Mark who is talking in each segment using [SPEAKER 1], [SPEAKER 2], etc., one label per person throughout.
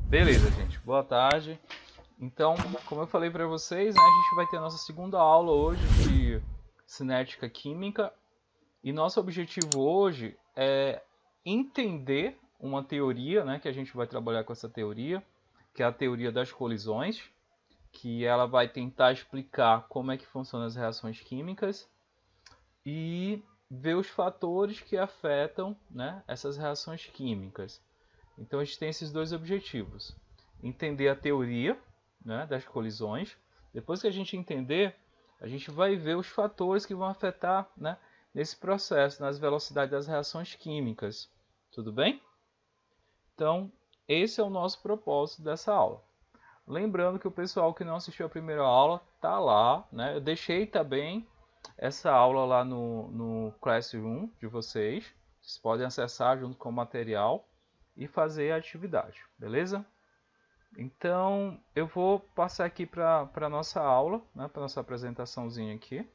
[SPEAKER 1] Beleza, gente. Boa tarde. Então, como eu falei para vocês, né, a gente vai ter a nossa segunda aula hoje de cinética química e nosso objetivo hoje é entender uma teoria, né, que a gente vai trabalhar com essa teoria, que é a teoria das colisões, que ela vai tentar explicar como é que funcionam as reações químicas e ver os fatores que afetam, né, essas reações químicas. Então a gente tem esses dois objetivos: entender a teoria, né, das colisões. Depois que a gente entender, a gente vai ver os fatores que vão afetar, né, nesse processo, nas velocidades das reações químicas. Tudo bem? Então, esse é o nosso propósito dessa aula. Lembrando que o pessoal que não assistiu a primeira aula tá lá, né? Eu deixei também essa aula lá no Classroom de vocês. Vocês podem acessar junto com o material e fazer a atividade, beleza? Então, eu vou passar aqui para a nossa aula, né, para nossa apresentaçãozinha aqui.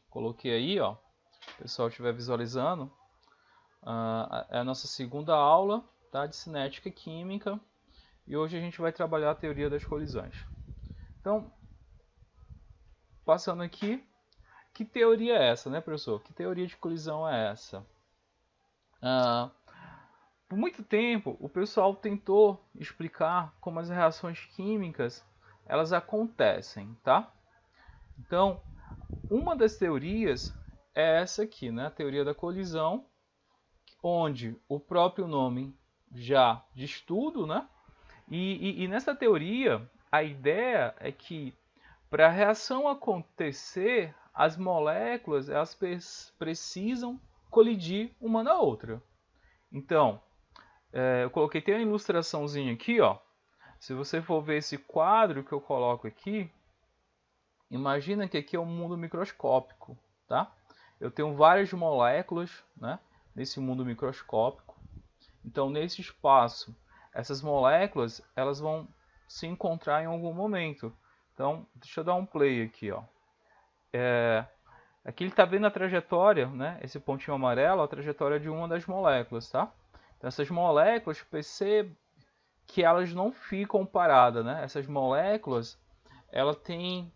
[SPEAKER 1] Coloquei aí, ó, se o pessoal estiver visualizando, é a nossa segunda aula, tá, de cinética química, e hoje a gente vai trabalhar a teoria das colisões. Então, passando aqui, que teoria é essa, né, professor? Que teoria de colisão é essa? Ah, por muito tempo, o pessoal tentou explicar como as reações químicas elas acontecem, tá? Então, uma das teorias é essa aqui, né? A teoria da colisão, onde o próprio nome já diz tudo, né? E nessa teoria, a ideia é que para a reação acontecer, as moléculas elas precisam colidir uma na outra. Então, eu coloquei tem uma ilustraçãozinha aqui, ó. Se você for ver esse quadro que eu coloco aqui, imagina que aqui é um mundo microscópico, tá? Eu tenho várias moléculas, né, nesse mundo microscópico. Então, nesse espaço, essas moléculas elas vão se encontrar em algum momento. Então, deixa eu dar um play aqui, ó. Aqui ele está vendo a trajetória, né? Esse pontinho amarelo, a trajetória de uma das moléculas, tá? Então, essas moléculas, percebe que elas não ficam paradas, né? Essas moléculas, elas têm,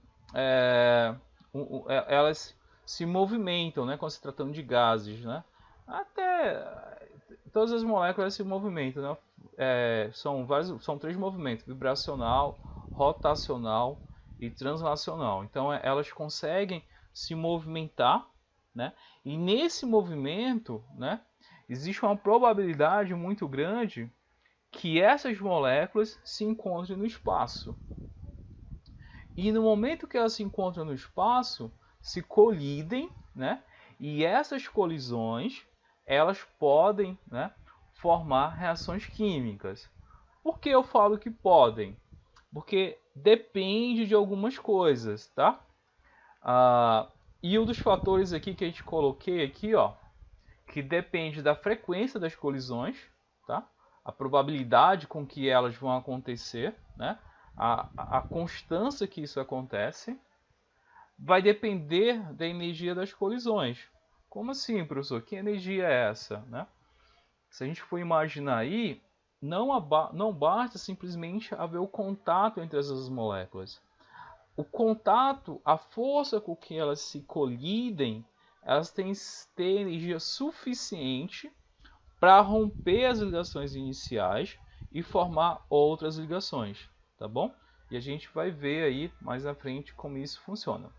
[SPEAKER 1] elas se movimentam, né? Quando se tratando de gases, né? Até todas as moléculas se movimentam, né? São três movimentos: vibracional, rotacional e translacional. Então elas conseguem se movimentar, né? E nesse movimento, né, existe uma probabilidade muito grande que essas moléculas se encontrem no espaço. E no momento que elas se encontram no espaço, se colidem, né? E essas colisões, elas podem, né, formar reações químicas. Por que eu falo que podem? Porque depende de algumas coisas, tá? E um dos fatores aqui que a gente coloquei aqui, ó, que depende da frequência das colisões, tá? A probabilidade com que elas vão acontecer, né? A constância que isso acontece, vai depender da energia das colisões. Como assim, professor? Que energia é essa, né? Se a gente for imaginar aí, não basta simplesmente haver o contato entre essas moléculas. O contato, a força com que elas se colidem, elas têm que ter energia suficiente para romper as ligações iniciais e formar outras ligações, tá bom? E a gente vai ver aí mais à frente como isso funciona.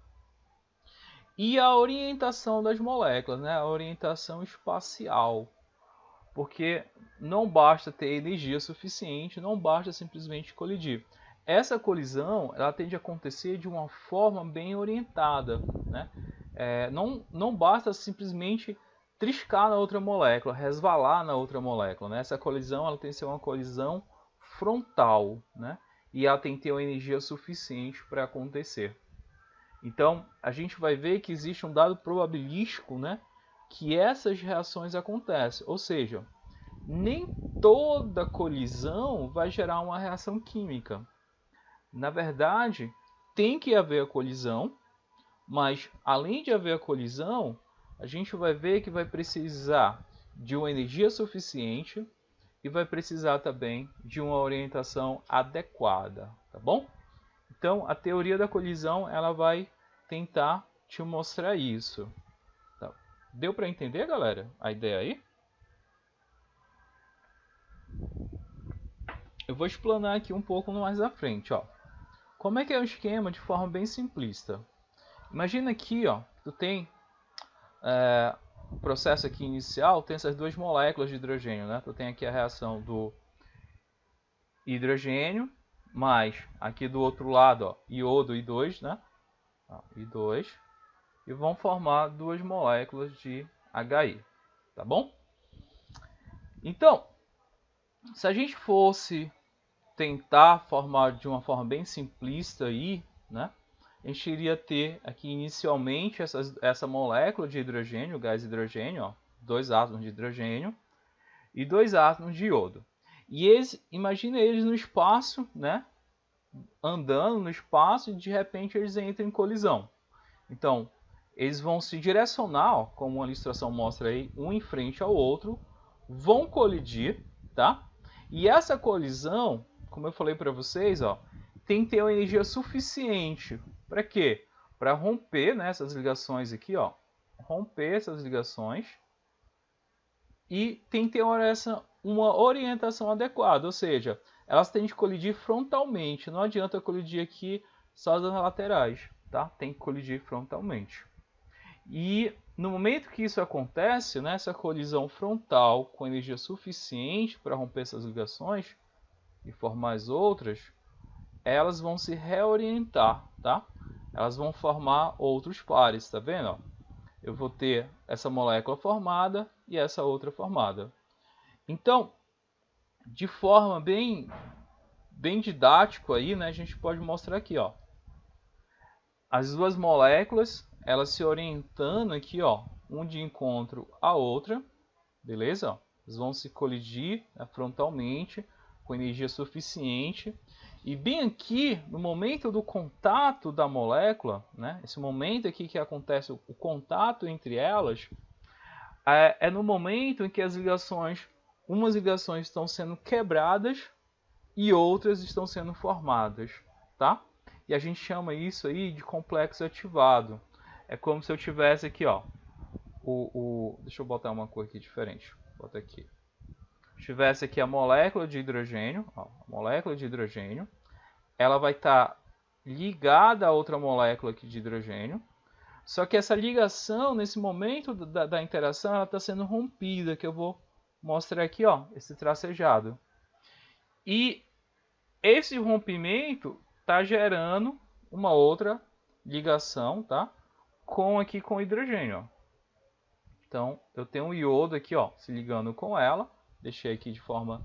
[SPEAKER 1] E a orientação das moléculas, né? A orientação espacial. Porque não basta ter energia suficiente, não basta simplesmente colidir. Essa colisão ela tende a acontecer de uma forma bem orientada, né? Não basta simplesmente triscar na outra molécula, resvalar na outra molécula, né? Essa colisão ela tem que ser uma colisão frontal, né? E ela tem que ter uma energia suficiente para acontecer. Então, a gente vai ver que existe um dado probabilístico, né, que essas reações acontecem. Ou seja, nem toda colisão vai gerar uma reação química. Na verdade, tem que haver a colisão, mas além de haver a colisão, a gente vai ver que vai precisar de uma energia suficiente e vai precisar também de uma orientação adequada, tá bom? Então, a teoria da colisão ela vai tentar te mostrar isso. Tá? Deu para entender, galera, a ideia aí? Eu vou explanar aqui um pouco mais à frente, ó. Como é que é o esquema de forma bem simplista? Imagina aqui, ó, tu tem o processo aqui inicial, tem essas duas moléculas de hidrogênio, né? Tu tem aqui a reação do hidrogênio mais aqui do outro lado, ó, iodo I2, né? Ó, I2, e vão formar duas moléculas de HI, tá bom? Então, se a gente fosse tentar formar de uma forma bem simplista aí, né? A gente iria ter aqui inicialmente essa molécula de hidrogênio, gás hidrogênio, ó, dois átomos de hidrogênio e dois átomos de iodo. E imagina eles no espaço, né? Andando no espaço e de repente eles entram em colisão. Então, eles vão se direcionar, ó, como a ilustração mostra aí, um em frente ao outro, vão colidir, tá? E essa colisão, como eu falei para vocês, ó, tem que ter uma energia suficiente. Para quê? Para romper, né, essas ligações aqui, ó, romper essas ligações. E tem que ter uma orientação adequada, ou seja, elas têm que colidir frontalmente. Não adianta colidir aqui só das laterais, tá? Tem que colidir frontalmente. E no momento que isso acontece, né, essa colisão frontal com energia suficiente para romper essas ligações e formar as outras, elas vão se reorientar, tá? Elas vão formar outros pares, tá vendo? Ó? Eu vou ter essa molécula formada e essa outra formada. Então, de forma bem didático aí, né, a gente pode mostrar aqui, ó, as duas moléculas, elas se orientando aqui, ó, um de encontro à outra, beleza? Eles vão se colidir, né, frontalmente, com energia suficiente. E bem aqui, no momento do contato da molécula, né, esse momento aqui que acontece o contato entre elas, é no momento em que as ligações, umas ligações estão sendo quebradas e outras estão sendo formadas, tá? E a gente chama isso aí de complexo ativado. É como se eu tivesse aqui, ó, deixa eu botar uma cor aqui diferente. Bota aqui. Tivesse aqui a molécula de hidrogênio, ó, a molécula de hidrogênio, ela vai estar ligada a outra molécula aqui de hidrogênio. Só que essa ligação, nesse momento da interação, ela está sendo rompida, que eu vou mostrar aqui, ó, esse tracejado. E esse rompimento está gerando uma outra ligação, tá? Com o hidrogênio. Ó. Então, eu tenho um iodo aqui, ó, se ligando com ela. Deixei aqui de forma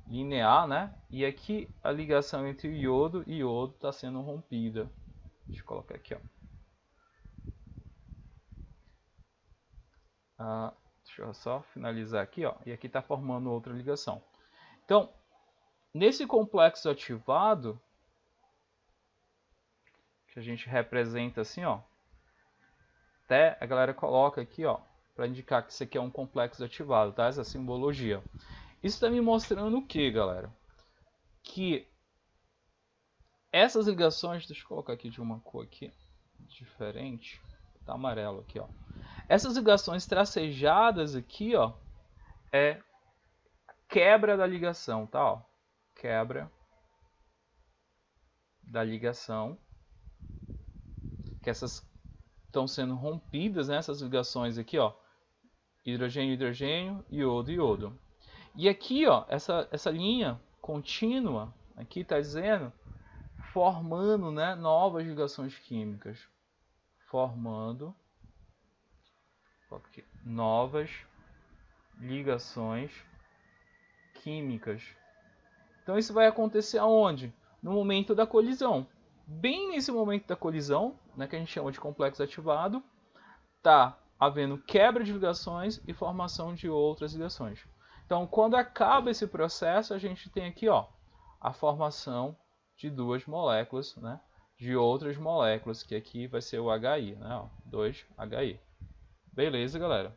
[SPEAKER 1] linear, né? E aqui a ligação entre iodo e iodo está sendo rompida. Deixa eu colocar aqui, ó. Deixa eu só finalizar aqui, ó. E aqui está formando outra ligação. Então, nesse complexo ativado, que a gente representa assim, ó. Até a galera coloca aqui, ó, para indicar que isso aqui é um complexo ativado, tá? Essa simbologia. Isso está me mostrando o que, galera? Que essas ligações, deixa eu colocar aqui de uma cor aqui diferente, tá amarelo aqui, ó. Essas ligações tracejadas aqui, ó, é quebra da ligação, tá? Ó. Quebra da ligação. Que essas estão sendo rompidas, né? Essas ligações aqui, ó. Hidrogênio, hidrogênio, iodo, iodo. E aqui, ó, essa linha contínua, aqui está dizendo, formando, né, novas ligações químicas. Formando novas ligações químicas. Então isso vai acontecer aonde? No momento da colisão. Bem nesse momento da colisão, né, que a gente chama de complexo ativado, está havendo quebra de ligações e formação de outras ligações. Então, quando acaba esse processo, a gente tem aqui, ó, a formação de duas moléculas, né, de outras moléculas, que aqui vai ser o HI, né, ó, 2HI. Beleza, galera?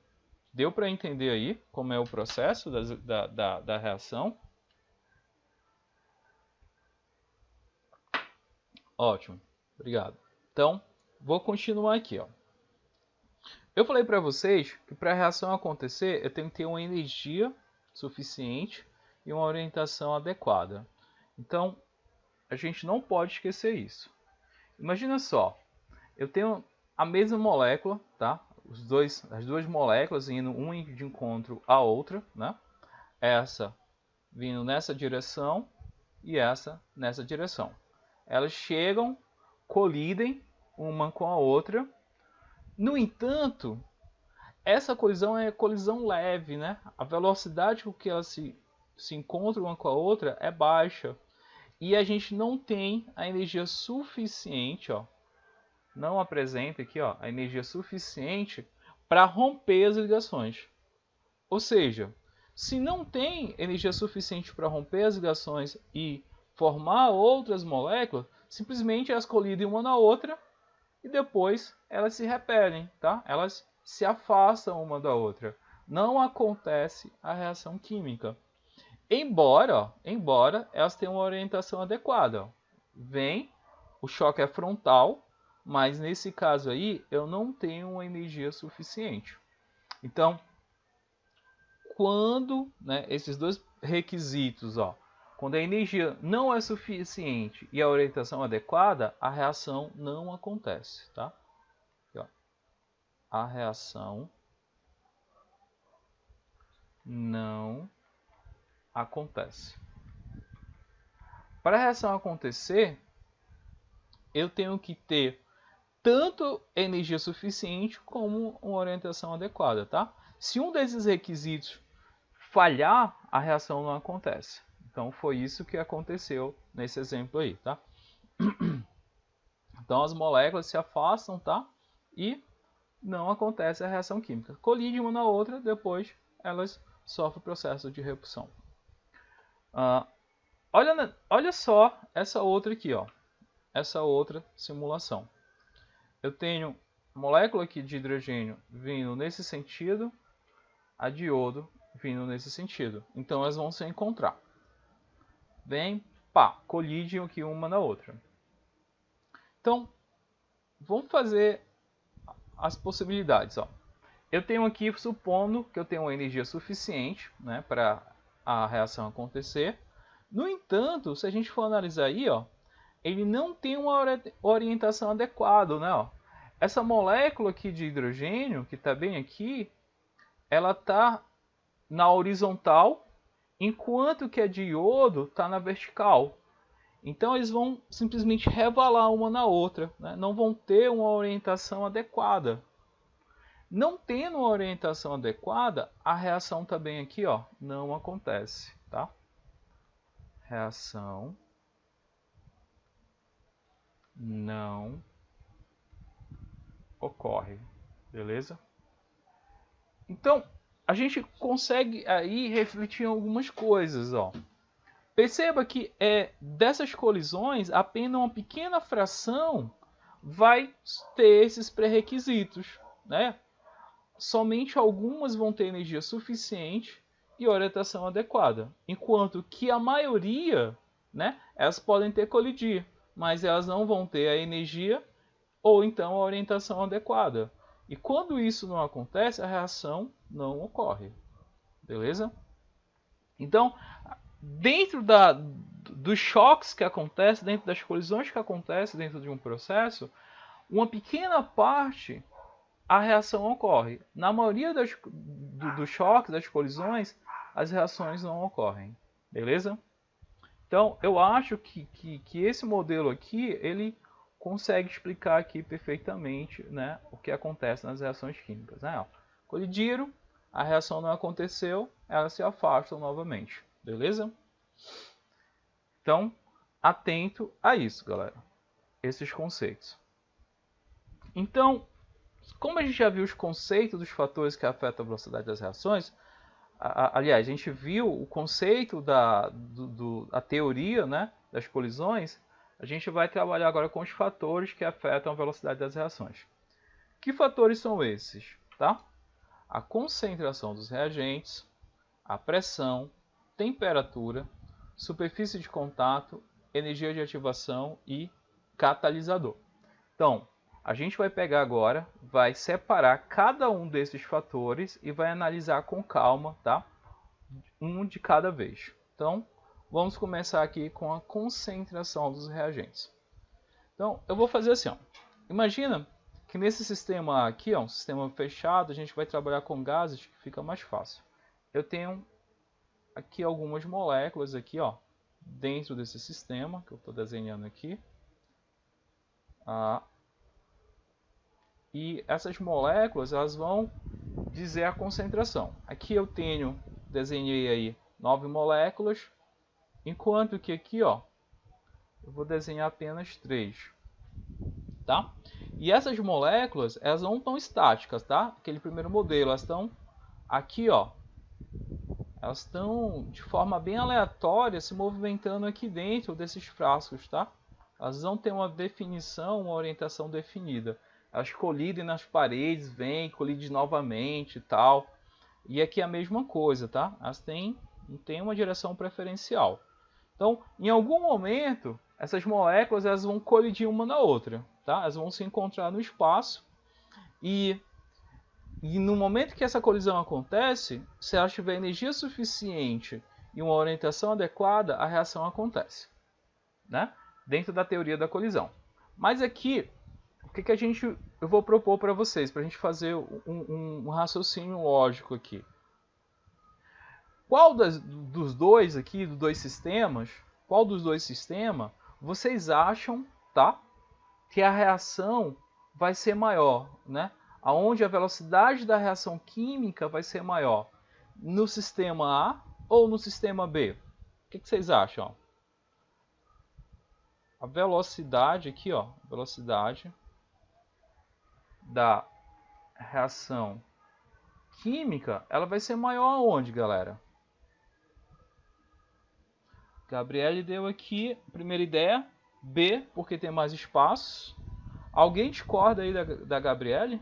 [SPEAKER 1] Deu para entender aí como é o processo da reação? Ótimo, obrigado. Então, vou continuar aqui, ó. Eu falei para vocês que para a reação acontecer, eu tenho que ter uma energia suficiente e uma orientação adequada. Então, a gente não pode esquecer isso. Imagina só, eu tenho a mesma molécula, tá? As duas moléculas indo uma de encontro à outra, né? Essa vindo nessa direção e essa nessa direção. Elas chegam, colidem uma com a outra. No entanto, essa colisão é colisão leve, né? A velocidade com que elas se encontram uma com a outra é baixa. E a gente não tem a energia suficiente, ó, não apresenta aqui, ó, a energia suficiente para romper as ligações. Ou seja, se não tem energia suficiente para romper as ligações e formar outras moléculas, simplesmente elas colidem uma na outra e depois elas se repelem, tá? Elas se afastam uma da outra. Não acontece a reação química. Embora elas tenham uma orientação adequada. Ó. Vem, o choque é frontal, mas nesse caso aí eu não tenho uma energia suficiente. Então, quando, né, esses dois requisitos, ó, quando a energia não é suficiente e a orientação adequada, a reação não acontece, tá? Aqui, ó. A reação não acontece. Para a reação acontecer, eu tenho que ter tanto energia suficiente como uma orientação adequada, tá? Se um desses requisitos falhar, a reação não acontece. Então foi isso que aconteceu nesse exemplo aí, tá? Então as moléculas se afastam, tá? E não acontece a reação química. Colidem uma na outra, depois elas sofrem o processo de repulsão. Olha só essa outra aqui, ó. Essa outra simulação. Eu tenho molécula aqui de hidrogênio vindo nesse sentido, a de iodo vindo nesse sentido. Então elas vão se encontrar. Vem, pá, colidem aqui uma na outra. Então, vamos fazer as possibilidades. Ó. Eu tenho aqui, supondo que eu tenho uma energia suficiente, né, para a reação acontecer. No entanto, se a gente for analisar aí, ó, ele não tem uma orientação adequada, né? Ó. Essa molécula aqui de hidrogênio, que está bem aqui, ela está na horizontal, enquanto que a de iodo está na vertical. Então eles vão simplesmente revalar uma na outra, né? Não vão ter uma orientação adequada. Não tendo uma orientação adequada, a reação também aqui, ó, não acontece, tá? Reação não ocorre, beleza? Então, a gente consegue aí refletir em algumas coisas, ó. Perceba que dessas colisões, apenas uma pequena fração vai ter esses pré-requisitos, né? Somente algumas vão ter energia suficiente e orientação adequada, enquanto que a maioria, né, elas podem ter colidir, mas elas não vão ter a energia ou então a orientação adequada. E quando isso não acontece, a reação não ocorre. Beleza? Então, dentro dos choques que acontecem, dentro das colisões que acontecem dentro de um processo, uma pequena parte a reação ocorre. Na maioria dos choques, das colisões, as reações não ocorrem. Beleza? Então, eu acho que esse modelo aqui, ele consegue explicar aqui perfeitamente, né, o que acontece nas reações químicas. Né? Colidiram, a reação não aconteceu, elas se afastam novamente. Beleza? Então, atento a isso, galera. Esses conceitos. Então, como a gente já viu os conceitos dos fatores que afetam a velocidade das reações, aliás, a gente viu o conceito da teoria, né, das colisões, a gente vai trabalhar agora com os fatores que afetam a velocidade das reações. Que fatores são esses? Tá? a concentração dos reagentes, a pressão, temperatura, superfície de contato, energia de ativação e catalisador. Então, a gente vai pegar agora, vai separar cada um desses fatores e vai analisar com calma, tá? Um de cada vez. Então, vamos começar aqui com a concentração dos reagentes. Então, eu vou fazer assim, ó. Imagina que nesse sistema aqui, ó, um sistema fechado, a gente vai trabalhar com gases, que fica mais fácil. Eu tenho aqui algumas moléculas aqui, ó, dentro desse sistema que eu estou desenhando aqui. E essas moléculas, elas vão dizer a concentração. Aqui eu desenhei aí 9 moléculas, enquanto que aqui, ó, eu vou desenhar apenas 3, tá? E essas moléculas, elas não estão estáticas, tá? Aquele primeiro modelo, elas estão aqui, ó, elas estão de forma bem aleatória se movimentando aqui dentro desses frascos, tá? Elas não têm uma definição, uma orientação definida. Elas colidem nas paredes, vêm, colidem novamente e tal. E aqui é a mesma coisa, tá? Elas não têm uma direção preferencial. Então, em algum momento, essas moléculas elas vão colidir uma na outra, tá? Elas vão se encontrar no espaço e no momento que essa colisão acontece, se ela tiver energia suficiente e uma orientação adequada, a reação acontece, né? Dentro da teoria da colisão. Mas aqui, o que eu vou propor para vocês, para a gente fazer um raciocínio lógico aqui. Qual dos dois aqui, dos dois sistemas, qual dos dois sistemas vocês acham, tá, que a reação vai ser maior, né? Aonde a velocidade da reação química vai ser maior? No sistema A ou no sistema B? O que vocês acham? A velocidade aqui, ó, velocidade da reação química, ela vai ser maior aonde, galera? Gabriele deu aqui a primeira ideia, B, porque tem mais espaço. Alguém discorda aí da Gabriele?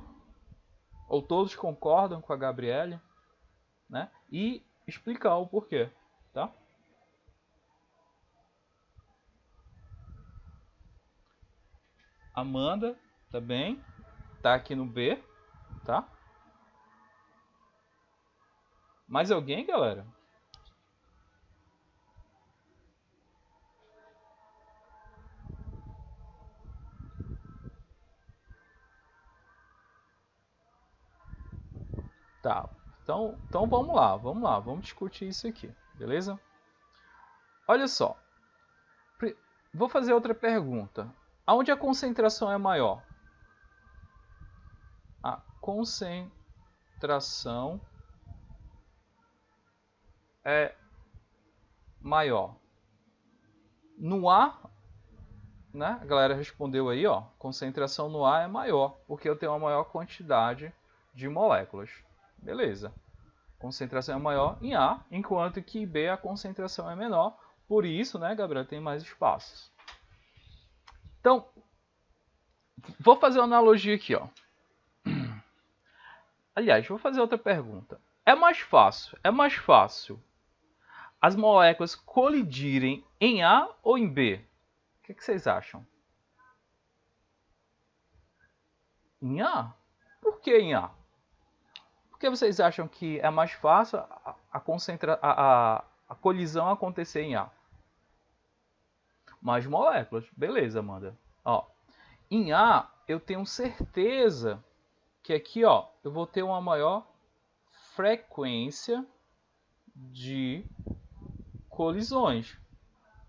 [SPEAKER 1] Ou todos concordam com a Gabriele? Né? E explicar o porquê, tá? Amanda também tá aqui no B, tá? Mais alguém, galera? Tá, então vamos lá, vamos discutir isso aqui, beleza? Olha só, vou fazer outra pergunta. Aonde a concentração é maior? A concentração é maior no A, né? A galera respondeu aí, ó, concentração no A é maior, porque eu tenho uma maior quantidade de moléculas. Beleza. Concentração é maior em A, enquanto que em B a concentração é menor. Por isso, né, Gabriel, tem mais espaços. Então, vou fazer uma analogia aqui, ó. Aliás, vou fazer outra pergunta. É mais fácil as moléculas colidirem em A ou em B? O que vocês acham? Em A? Por que em A? Por que vocês acham que é mais fácil a colisão acontecer em A? Mais moléculas. Beleza, Amanda. Ó, em A, eu tenho certeza que aqui, ó, eu vou ter uma maior frequência de colisões,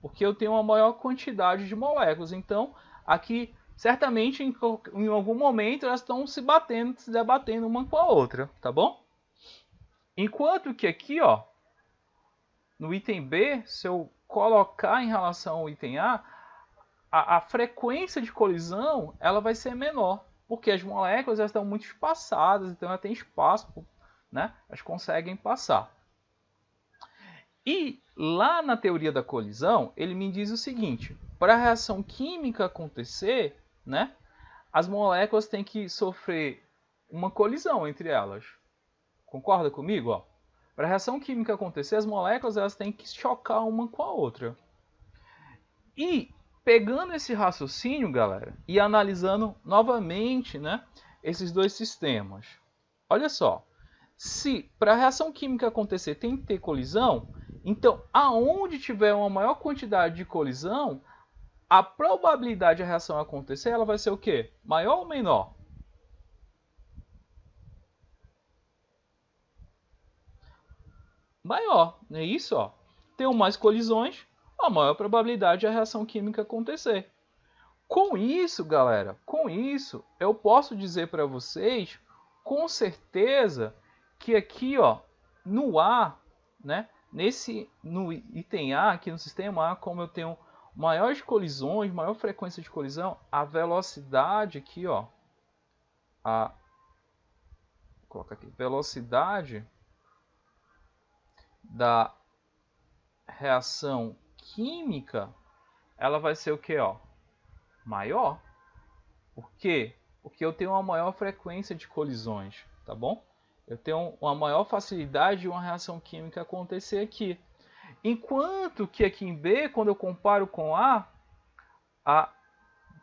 [SPEAKER 1] porque eu tenho uma maior quantidade de moléculas. Então, aqui, certamente, em algum momento, elas estão se debatendo uma com a outra, tá bom? Enquanto que aqui, ó, no item B, se eu colocar em relação ao item a frequência de colisão ela vai ser menor, porque as moléculas elas estão muito espaçadas, então ela tem espaço, né? Elas conseguem passar. E lá na teoria da colisão, ele me diz o seguinte: para a reação química acontecer, né, as moléculas têm que sofrer uma colisão entre elas. Concorda comigo? Para a reação química acontecer, as moléculas elas têm que chocar uma com a outra. E pegando esse raciocínio, galera, e analisando novamente, né, esses dois sistemas. Olha só, se para a reação química acontecer tem que ter colisão, então aonde tiver uma maior quantidade de colisão, a probabilidade da reação acontecer, ela vai ser o quê? Maior ou menor? Maior, não é isso? Ó. Tem mais colisões, a maior probabilidade da reação química acontecer. Com isso, galera, com isso, eu posso dizer para vocês, com certeza, que aqui, ó, no A, né, no item A, aqui no sistema A, como eu tenho maiores colisões, maior frequência de colisão, a velocidade aqui, ó, vou colocar aqui, velocidade da reação química, ela vai ser o que, ó, maior. Por quê? Porque eu tenho uma maior frequência de colisões, tá bom? Eu tenho uma maior facilidade de uma reação química acontecer aqui. Enquanto que aqui em B, quando eu comparo com A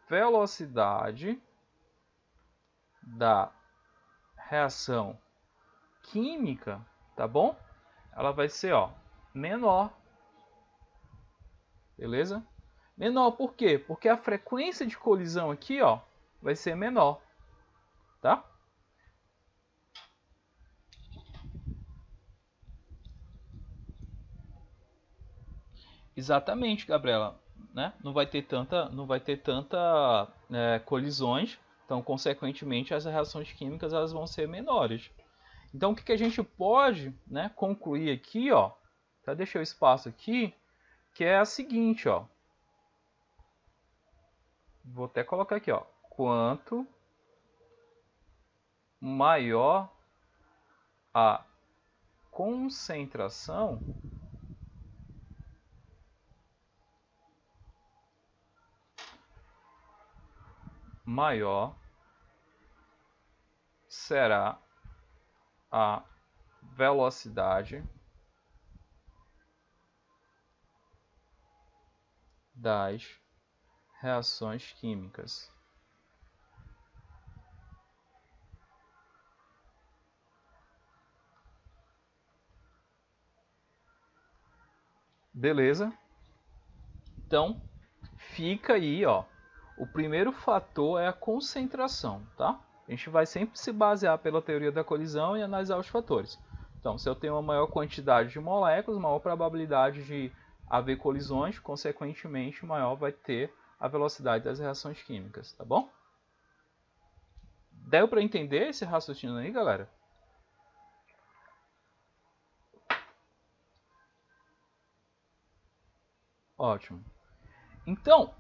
[SPEAKER 1] velocidade da reação química, tá bom? Ela vai ser, ó, menor. Beleza? Menor por quê? Porque a frequência de colisão aqui, ó, vai ser menor, tá? Exatamente, Gabriela, né? Não vai ter tanta colisões, então consequentemente as reações químicas elas vão ser menores. Então o que a gente pode, né, concluir aqui, ó, tá? Deixa eu espaço aqui, que é a seguinte, ó. Vou até colocar aqui, ó. Quanto maior a concentração, maior será a velocidade das reações químicas. Beleza? Então, fica aí, ó. O primeiro fator é a concentração, tá? A gente vai sempre se basear pela teoria da colisão e analisar os fatores. Então, se eu tenho uma maior quantidade de moléculas, maior probabilidade de haver colisões, consequentemente, maior vai ter a velocidade das reações químicas, tá bom? Deu para entender esse raciocínio aí, galera? Ótimo. Então,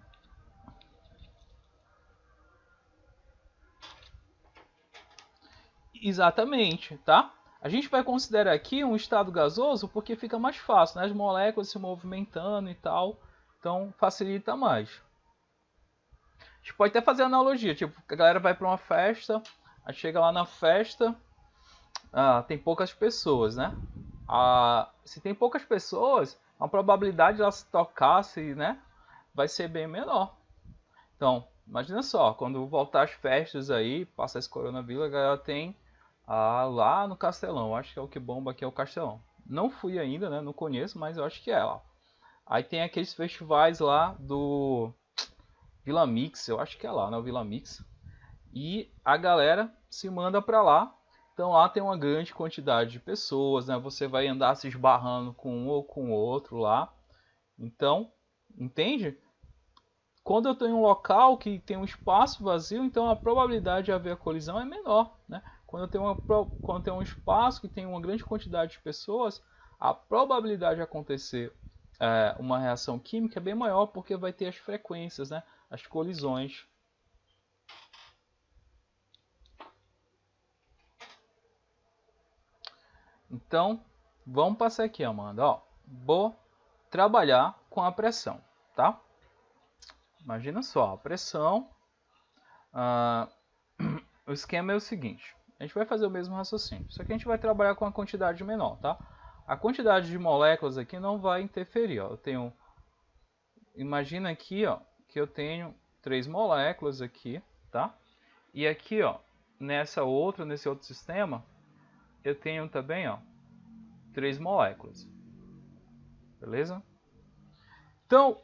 [SPEAKER 1] exatamente, tá? A gente vai considerar aqui um estado gasoso porque fica mais fácil, né? As moléculas se movimentando e tal, então facilita mais. A gente pode até fazer analogia, tipo, a galera vai para uma festa, aí chega lá na festa, tem poucas pessoas, né? Se tem poucas pessoas, a probabilidade de ela se tocar, né, vai ser bem menor. Então, imagina só, quando voltar as festas aí, passar esse coronavírus, a galera tem lá no Castelão. Acho que é o que bomba aqui é o Castelão. Não fui ainda, né? Não conheço, mas eu acho que é lá. Aí tem aqueles festivais lá do Vila Mix, eu acho que é lá, né? O Vila Mix. E a galera se manda pra lá. Então lá tem uma grande quantidade de pessoas, né? Você vai andar se esbarrando com um ou com o outro lá. Então, entende? Quando eu estou em um local que tem um espaço vazio, então a probabilidade de haver a colisão é menor, né? Quando eu tenho um espaço que tem uma grande quantidade de pessoas, a probabilidade de acontecer uma reação química é bem maior porque vai ter as frequências, né? As colisões. Então, vamos passar aqui, Amanda. Ó, vou trabalhar com a pressão, tá? Imagina só, a pressão. O esquema é o seguinte: a gente vai fazer o mesmo raciocínio. Só que a gente vai trabalhar com a quantidade menor, tá? A quantidade de moléculas aqui não vai interferir, ó. Eu tenho... Imagina aqui, ó, que eu tenho 3 moléculas aqui, tá? E aqui, ó, nesse outro sistema, eu tenho também, ó, 3 moléculas. Beleza? Então,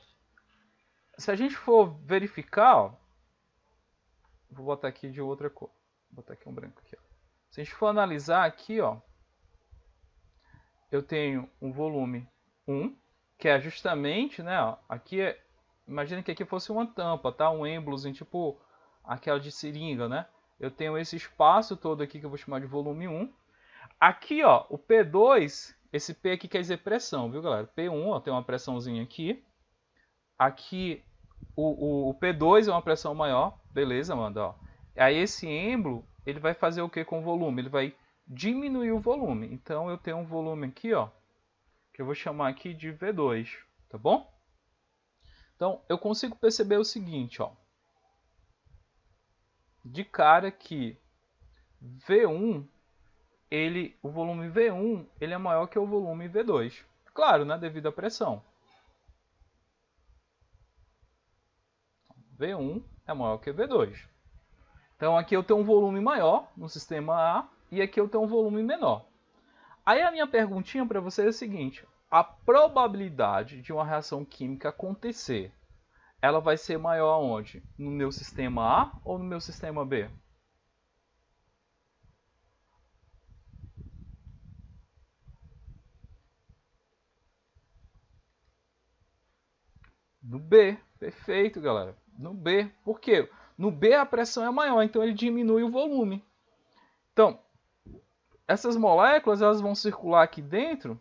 [SPEAKER 1] se a gente for verificar, ó, vou botar aqui de outra cor. Vou botar aqui um branco aqui, ó. Se a gente for analisar aqui, ó, eu tenho um volume 1, que é justamente, né, ó, aqui imagina que aqui fosse uma tampa, tá? Um êmbolozinho, tipo aquela de seringa, né? Eu tenho esse espaço todo aqui que eu vou chamar de volume 1. Aqui, ó, o P2, esse P aqui quer dizer pressão, viu, galera? P1, ó, tem uma pressãozinha aqui. Aqui, o P2 é uma pressão maior, beleza, mano, ó. Aí esse êmbolo, ele vai fazer o que com o volume? Ele vai diminuir o volume. Então eu tenho um volume aqui, ó, que eu vou chamar aqui de V2, tá bom? Então eu consigo perceber o seguinte, ó, de cara que V1, o volume V1, ele é maior que o volume V2. Claro, né, devido à pressão. V1 é maior que V2. Então aqui eu tenho um volume maior no sistema A e aqui eu tenho um volume menor. Aí a minha perguntinha para você é a seguinte: a probabilidade de uma reação química acontecer, ela vai ser maior onde? No meu sistema A ou no meu sistema B? No B. Perfeito, galera. No B. Por quê? No B a pressão é maior, então ele diminui o volume. Então, essas moléculas elas vão circular aqui dentro,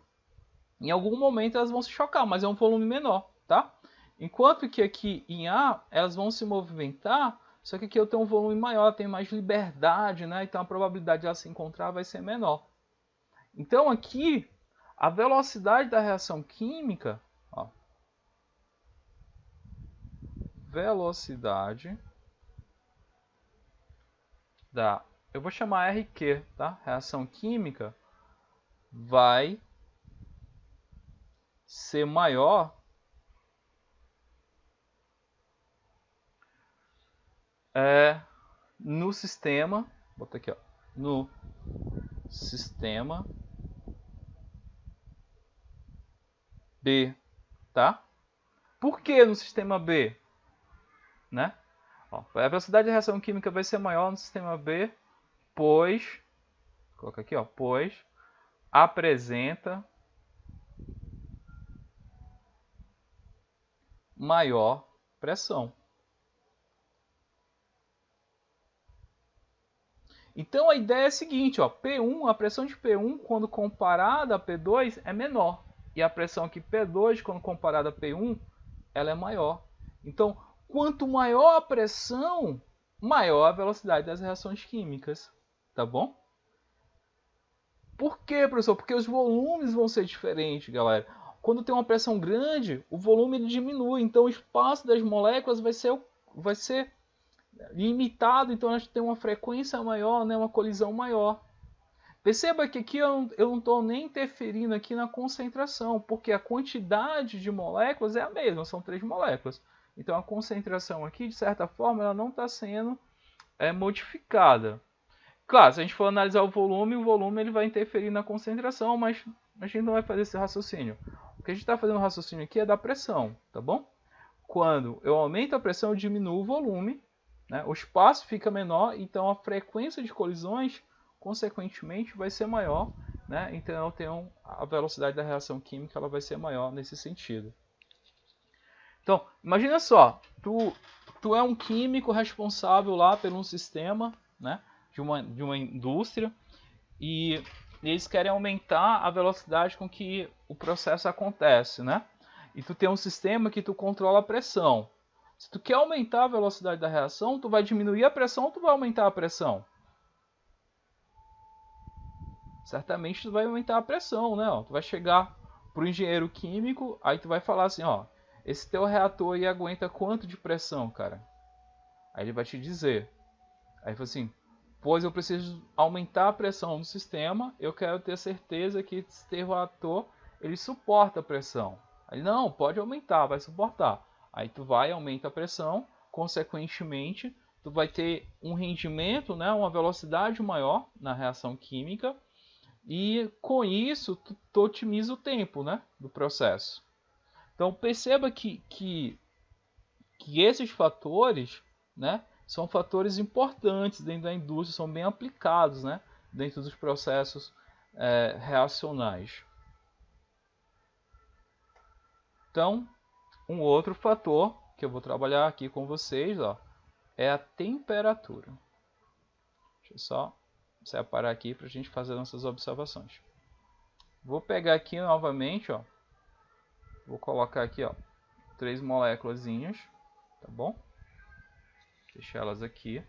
[SPEAKER 1] em algum momento elas vão se chocar, mas é um volume menor, tá? Enquanto que aqui em A elas vão se movimentar, só que aqui eu tenho um volume maior, tenho mais liberdade, né? Então a probabilidade de ela se encontrar vai ser menor. Então aqui a velocidade da reação química, ó, velocidade da, eu vou chamar RQ, tá? Reação química vai ser maior no sistema, vou botar aqui, ó, no sistema B, tá? Por que no sistema B, né? Ó, a velocidade de reação química vai ser maior no sistema B, pois, coloca aqui, ó, pois apresenta maior pressão. Então a ideia é a seguinte, ó, P1, a pressão de P1 quando comparada a P2 é menor. E a pressão aqui P2 quando comparada a P1, ela é maior. Então, quanto maior a pressão, maior a velocidade das reações químicas. Tá bom? Por quê, professor? Porque os volumes vão ser diferentes, galera. Quando tem uma pressão grande, o volume ele diminui. Então o espaço das moléculas vai ser limitado, então a gente tem uma frequência maior, né, uma colisão maior. Perceba que aqui eu não estou nem interferindo aqui na concentração, porque a quantidade de moléculas é a mesma, são 3 moléculas. Então a concentração aqui, de certa forma, ela não está sendo modificada. Claro, se a gente for analisar o volume ele vai interferir na concentração, mas a gente não vai fazer esse raciocínio. O que a gente está fazendo raciocínio aqui é da pressão, tá bom? Quando eu aumento a pressão, eu diminuo o volume, né? O espaço fica menor, então a frequência de colisões, consequentemente, vai ser maior, né? Então eu tenho a velocidade da reação química, ela vai ser maior nesse sentido. Então, imagina só, tu é um químico responsável lá por um sistema, né, de uma indústria, e eles querem aumentar a velocidade com que o processo acontece, né? E tu tem um sistema que tu controla a pressão. Se tu quer aumentar a velocidade da reação, tu vai diminuir a pressão ou tu vai aumentar a pressão? Certamente tu vai aumentar a pressão, né? Ó, tu vai chegar pro engenheiro químico, aí tu vai falar assim, ó, esse teu reator aí aguenta quanto de pressão, cara? Aí ele vai te dizer. Aí fala assim, pois eu preciso aumentar a pressão do sistema, eu quero ter certeza que esse reator ele suporta a pressão. Aí não, pode aumentar, vai suportar. Aí tu vai, aumenta a pressão, consequentemente tu vai ter um rendimento, né, uma velocidade maior na reação química e com isso tu otimiza o tempo, né, do processo. Então perceba que esses fatores, né, são fatores importantes dentro da indústria, são bem aplicados, né, dentro dos processos reacionais. Então, um outro fator que eu vou trabalhar aqui com vocês, ó, é a temperatura. Deixa eu só separar aqui para a gente fazer nossas observações. Vou pegar aqui novamente, ó, vou colocar aqui, ó, 3 moléculazinhas, tá bom? Deixar elas aqui.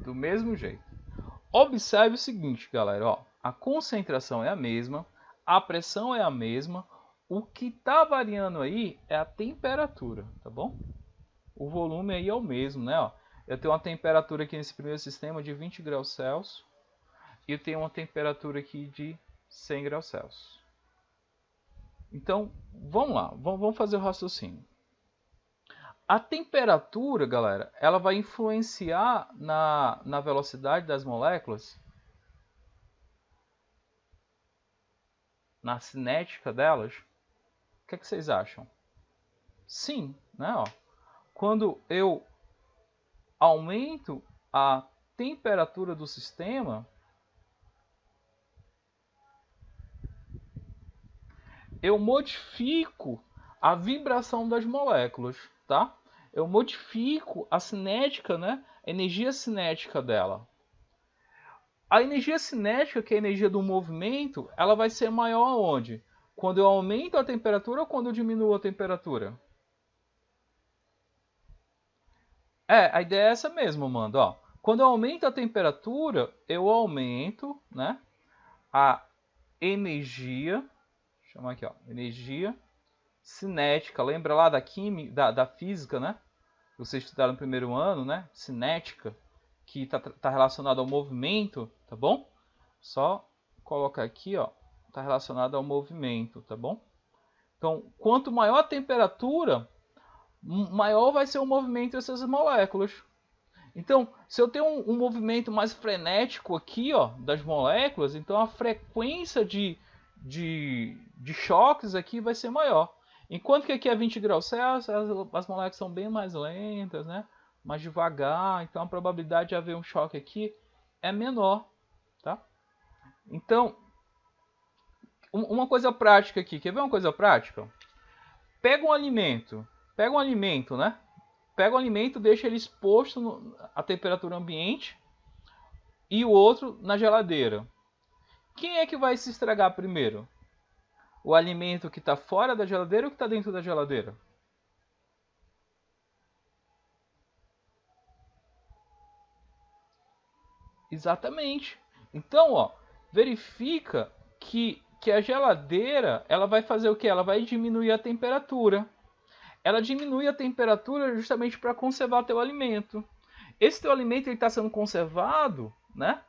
[SPEAKER 1] Do mesmo jeito. Observe o seguinte, galera, ó, a concentração é a mesma, a pressão é a mesma, o que está variando aí é a temperatura, tá bom? O volume aí é o mesmo, né? Ó, eu tenho uma temperatura aqui nesse primeiro sistema de 20 graus Celsius e eu tenho uma temperatura aqui de 100 graus Celsius. Então, vamos lá, vamos fazer o raciocínio. A temperatura, galera, ela vai influenciar na velocidade das moléculas, na cinética delas. O que vocês acham? Sim, né? Ó, quando eu aumento a temperatura do sistema, eu modifico a vibração das moléculas, tá? Eu modifico a cinética, né? A energia cinética dela. A energia cinética, que é a energia do movimento, ela vai ser maior onde? Quando eu aumento a temperatura ou quando eu diminuo a temperatura? A ideia é essa mesmo, Mando. Ó, quando eu aumento a temperatura, eu aumento, né, a energia, vou chamar aqui, ó, energia cinética. Lembra lá da química, da física, né? Vocês estudaram no primeiro ano, né? Cinética, que tá relacionado ao movimento, tá bom? Só colocar aqui, ó, tá relacionado ao movimento, tá bom? Então, quanto maior a temperatura, maior vai ser o movimento dessas moléculas. Então, se eu tenho um movimento mais frenético aqui, ó, das moléculas, então a frequência de choques aqui vai ser maior. Enquanto que aqui é 20 graus Celsius, as moléculas são bem mais lentas, né? Mais devagar, então a probabilidade de haver um choque aqui é menor, tá? Então, uma coisa prática aqui, quer ver uma coisa prática? Pega um alimento, né? Pega o alimento, deixa ele exposto à temperatura ambiente e o outro na geladeira. Quem é que vai se estragar primeiro? O alimento que está fora da geladeira ou que está dentro da geladeira? Exatamente. Então, ó, verifica que a geladeira ela vai fazer o que? Ela vai diminuir a temperatura. Ela diminui a temperatura justamente para conservar teu alimento. Esse teu alimento está sendo conservado, né?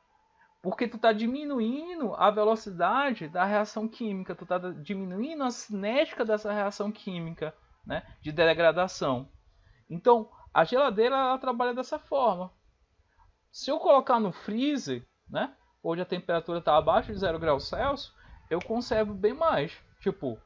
[SPEAKER 1] Porque tu está diminuindo a velocidade da reação química, tu está diminuindo a cinética dessa reação química, né? De degradação. Então, a geladeira ela trabalha dessa forma. Se eu colocar no freezer, né? Onde a temperatura está abaixo de 0 graus Celsius, eu conservo bem mais. Tipo,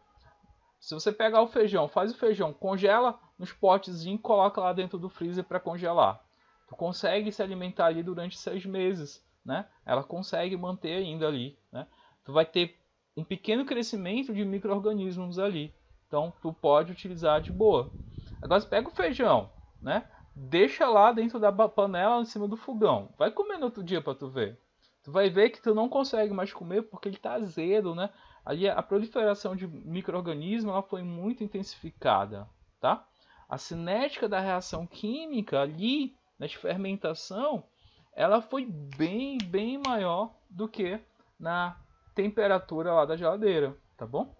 [SPEAKER 1] se você pegar o feijão, faz o feijão, congela nos potezinhos e coloca lá dentro do freezer para congelar. Tu consegue se alimentar ali durante 6 meses, né? Ela consegue manter ainda ali, né? Tu vai ter um pequeno crescimento de micro-organismos ali. Então, tu pode utilizar de boa. Agora, você pega o feijão, né? Deixa lá dentro da panela em cima do fogão. Vai comer no outro dia para tu ver. Tu vai ver que tu não consegue mais comer porque ele está azedo, né? Ali a proliferação de micro-organismos ela foi muito intensificada, tá? A cinética da reação química ali, na fermentação, ela foi bem maior do que na temperatura lá da geladeira, tá bom?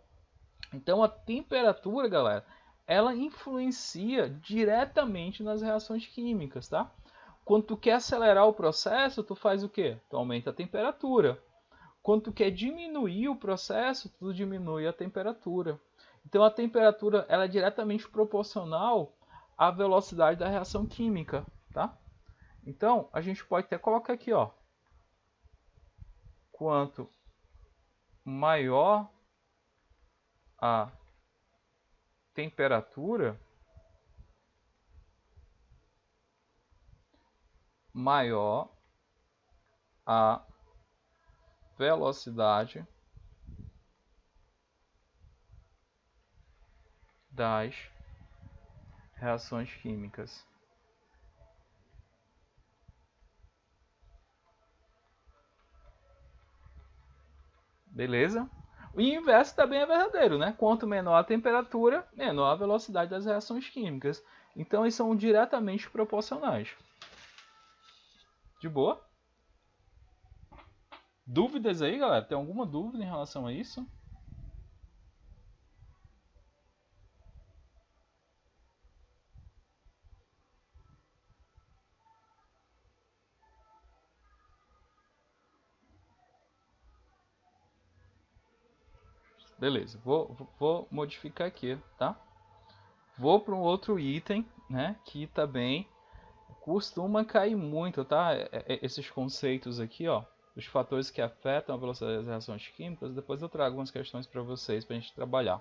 [SPEAKER 1] Então a temperatura, galera, ela influencia diretamente nas reações químicas, tá? Quando tu quer acelerar o processo, tu faz o quê? Tu aumenta a temperatura. Quando tu quer diminuir o processo, tu diminui a temperatura. Então a temperatura ela é diretamente proporcional à velocidade da reação química, tá? Então a gente pode até colocar aqui, ó, quanto maior a temperatura, maior a velocidade das reações químicas. Beleza? O inverso também é verdadeiro, né? Quanto menor a temperatura, menor a velocidade das reações químicas. Então, eles são diretamente proporcionais. De boa? Dúvidas aí, galera? Tem alguma dúvida em relação a isso? Beleza, vou modificar aqui, tá? Vou para um outro item, né? Que também costuma cair muito, tá? Esses conceitos aqui, ó, os fatores que afetam a velocidade das reações químicas. Depois eu trago algumas questões para vocês para a gente trabalhar.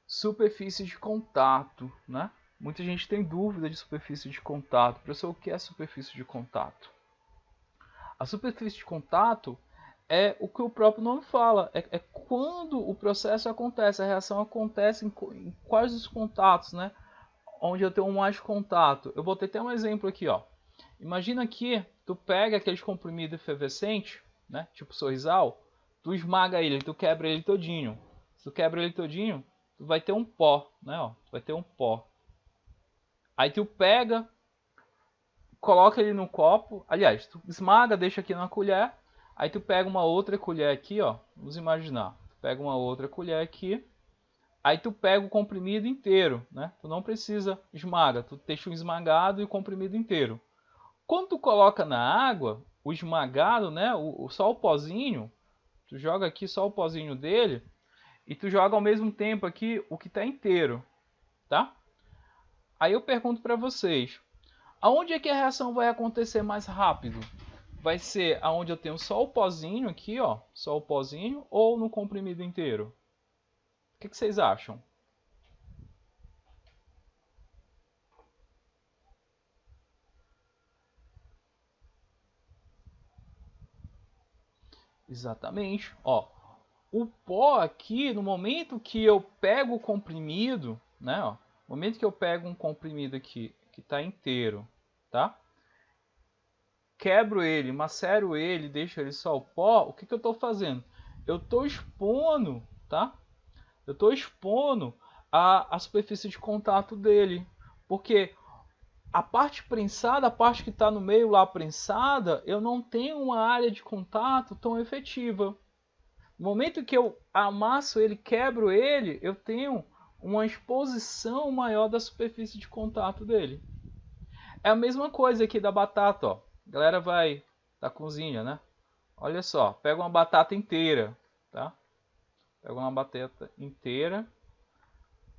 [SPEAKER 1] Superfície de contato, né? Muita gente tem dúvida de superfície de contato. Professor, o que é superfície de contato? A superfície de contato é o que o próprio nome fala. É quando o processo acontece, a reação acontece em quais os contatos, né? Onde eu tenho mais contato. Eu botei até um exemplo aqui, ó. Imagina que tu pega aquele comprimido efervescente, né? Tipo sorrisal, tu esmaga ele, tu quebra ele todinho. Se tu quebra ele todinho, tu vai ter um pó, né? Ó, vai ter um pó. Aí tu pega, coloca ele no copo. Aliás, tu esmaga, deixa aqui na colher. Aí tu pega uma outra colher aqui, ó. Vamos imaginar. Tu pega uma outra colher aqui. Aí tu pega o comprimido inteiro, né? Tu não precisa esmaga, tu deixa o esmagado e o comprimido inteiro. Quando tu coloca na água, o esmagado, né? Só o pozinho, tu joga aqui só o pozinho dele e tu joga ao mesmo tempo aqui o que está inteiro, tá? Aí eu pergunto para vocês, aonde é que a reação vai acontecer mais rápido? Vai ser aonde eu tenho só o pozinho aqui, ó, só o pozinho, ou no comprimido inteiro? O que vocês acham? Exatamente. Ó, o pó aqui, no momento que eu pego o comprimido, né? Ó, no momento que eu pego um comprimido aqui que está inteiro, tá? Quebro ele, macero ele, deixo ele só o pó. O que eu estou fazendo? Eu estou expondo, tá? Eu estou expondo a superfície de contato dele, porque a parte prensada, a parte que está no meio lá prensada, eu não tenho uma área de contato tão efetiva. No momento que eu amasso ele, quebro ele, eu tenho uma exposição maior da superfície de contato dele. É a mesma coisa aqui da batata, ó. A galera vai da cozinha, né? Olha só, pega uma batata inteira, tá? Pega uma batata inteira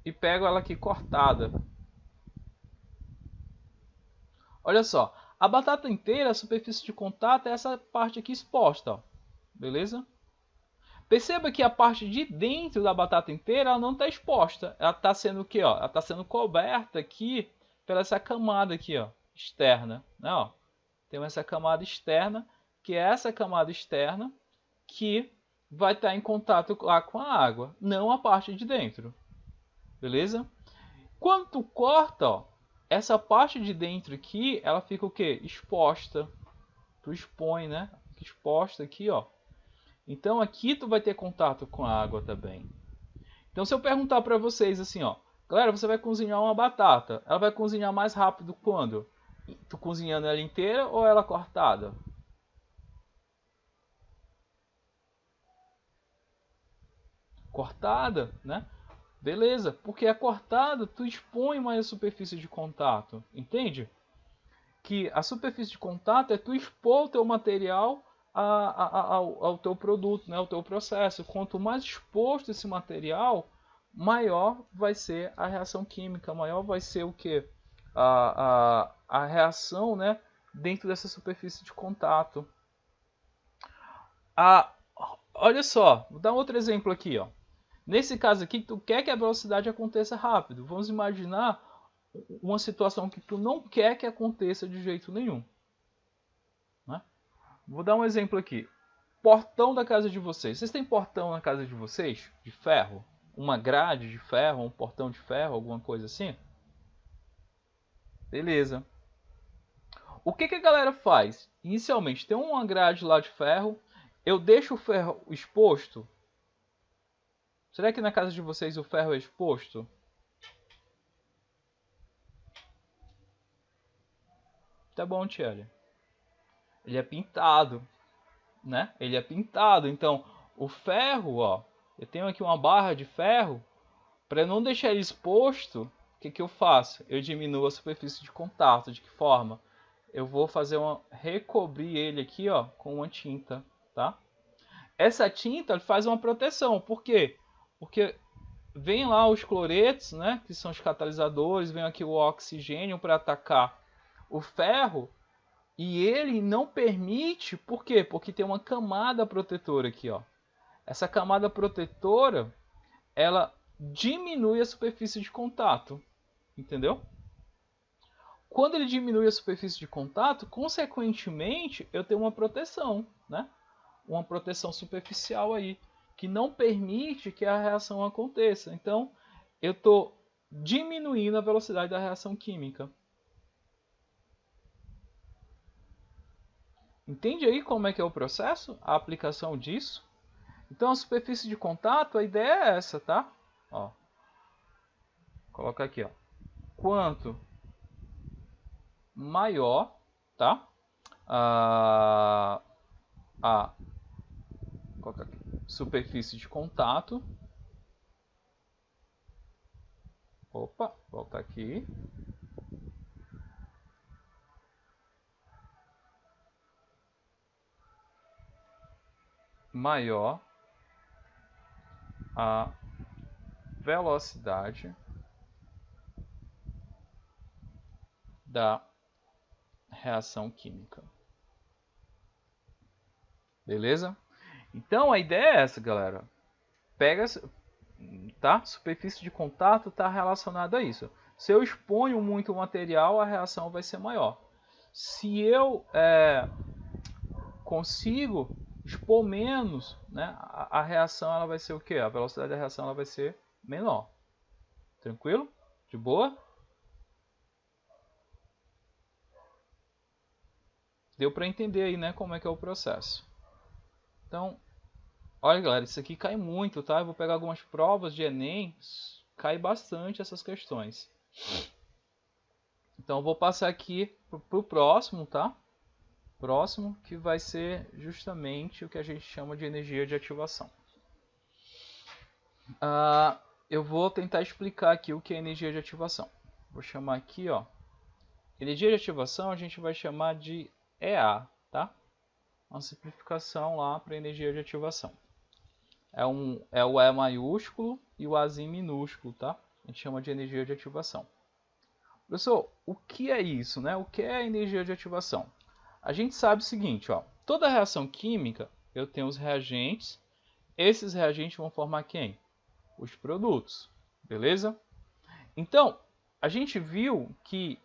[SPEAKER 1] e pego ela aqui cortada. Olha só, a batata inteira, a superfície de contato é essa parte aqui exposta, ó. Beleza? Perceba que a parte de dentro da batata inteira ela não está exposta. Ela está sendo o quê? Ó? Ela está sendo coberta aqui pela essa camada aqui, ó, externa. Né? Ó, tem essa camada externa, que é essa camada externa que vai estar em contato lá com a água, não a parte de dentro. Beleza? Quando tu corta, ó, essa parte de dentro aqui, ela fica o quê? Exposta. Tu expõe, né? Fica exposta aqui, ó. Então aqui tu vai ter contato com a água também. Então se eu perguntar para vocês assim, ó, galera, você vai cozinhar uma batata, ela vai cozinhar mais rápido quando? Tu cozinhando ela inteira ou ela cortada? Cortada, né? Beleza, porque a cortada tu expõe mais a superfície de contato, entende? que a superfície de contato é tu expor o teu material ao teu produto, né, ao teu processo. Quanto mais exposto esse material, maior vai ser a reação química, maior vai ser o que? A reação, né, dentro dessa superfície de contato. Olha só, vou dar outro exemplo aqui. Ó. Nesse caso aqui, tu quer que a velocidade aconteça rápido. Vamos imaginar uma situação que tu não quer que aconteça de jeito nenhum. Né? Vou dar um exemplo aqui. Portão da casa de vocês. Vocês têm portão na casa de vocês? De ferro? Uma grade de ferro? Um portão de ferro? Alguma coisa assim? Beleza. O que a galera faz? Inicialmente, tem uma grade lá de ferro. Eu deixo o ferro exposto? Será que na casa de vocês o ferro é exposto? Tá bom, Thierry. Ele é pintado, né? Ele é pintado. Então, o ferro, ó, eu tenho aqui uma barra de ferro. Para não deixar ele exposto, o que eu faço? Eu diminuo a superfície de contato. De que forma? Eu vou fazer recobrir ele aqui, ó, com uma tinta, tá? Essa tinta faz uma proteção. Por quê? Porque vem lá os cloretos, né, que são os catalisadores, vem aqui o oxigênio para atacar o ferro e ele não permite, por quê? Porque tem uma camada protetora aqui, ó. Essa camada protetora, ela diminui a superfície de contato, entendeu? Quando ele diminui a superfície de contato, consequentemente, eu tenho uma proteção, né? Uma proteção superficial aí, que não permite que a reação aconteça. Então, eu estou diminuindo a velocidade da reação química. Entende aí como é que é o processo? A aplicação disso? Então, a superfície de contato, a ideia é essa, tá? Ó. Coloca aqui, ó. Quanto maior, tá? Coloca aqui. Superfície de contato. Opa, volta aqui. Maior a velocidade da reação química. Beleza? Então a ideia é essa, galera. Pega, tá? Superfície de contato está relacionada a isso. Se eu exponho muito o material, a reação vai ser maior. Se eu consigo expor menos, né, a reação ela vai ser o quê? A velocidade da reação ela vai ser menor. Tranquilo? De boa? Deu para entender aí, né, como é que é o processo. Então, olha, galera, isso aqui cai muito, tá? Eu vou pegar algumas provas de Enem, cai bastante essas questões. Então, eu vou passar aqui pro próximo, tá? Próximo, que vai ser justamente o que a gente chama de energia de ativação. Eu vou tentar explicar aqui o que é energia de ativação. Vou chamar aqui, ó. Energia de ativação a gente vai chamar de EA, tá? Uma simplificação lá para energia de ativação. É o E maiúsculo e o Azinho minúsculo, tá? A gente chama de energia de ativação. Professor, o que é isso, né? O que é a energia de ativação? A gente sabe o seguinte, ó. Toda reação química, eu tenho os reagentes. Esses reagentes vão formar quem? Os produtos, beleza? Então, a gente viu que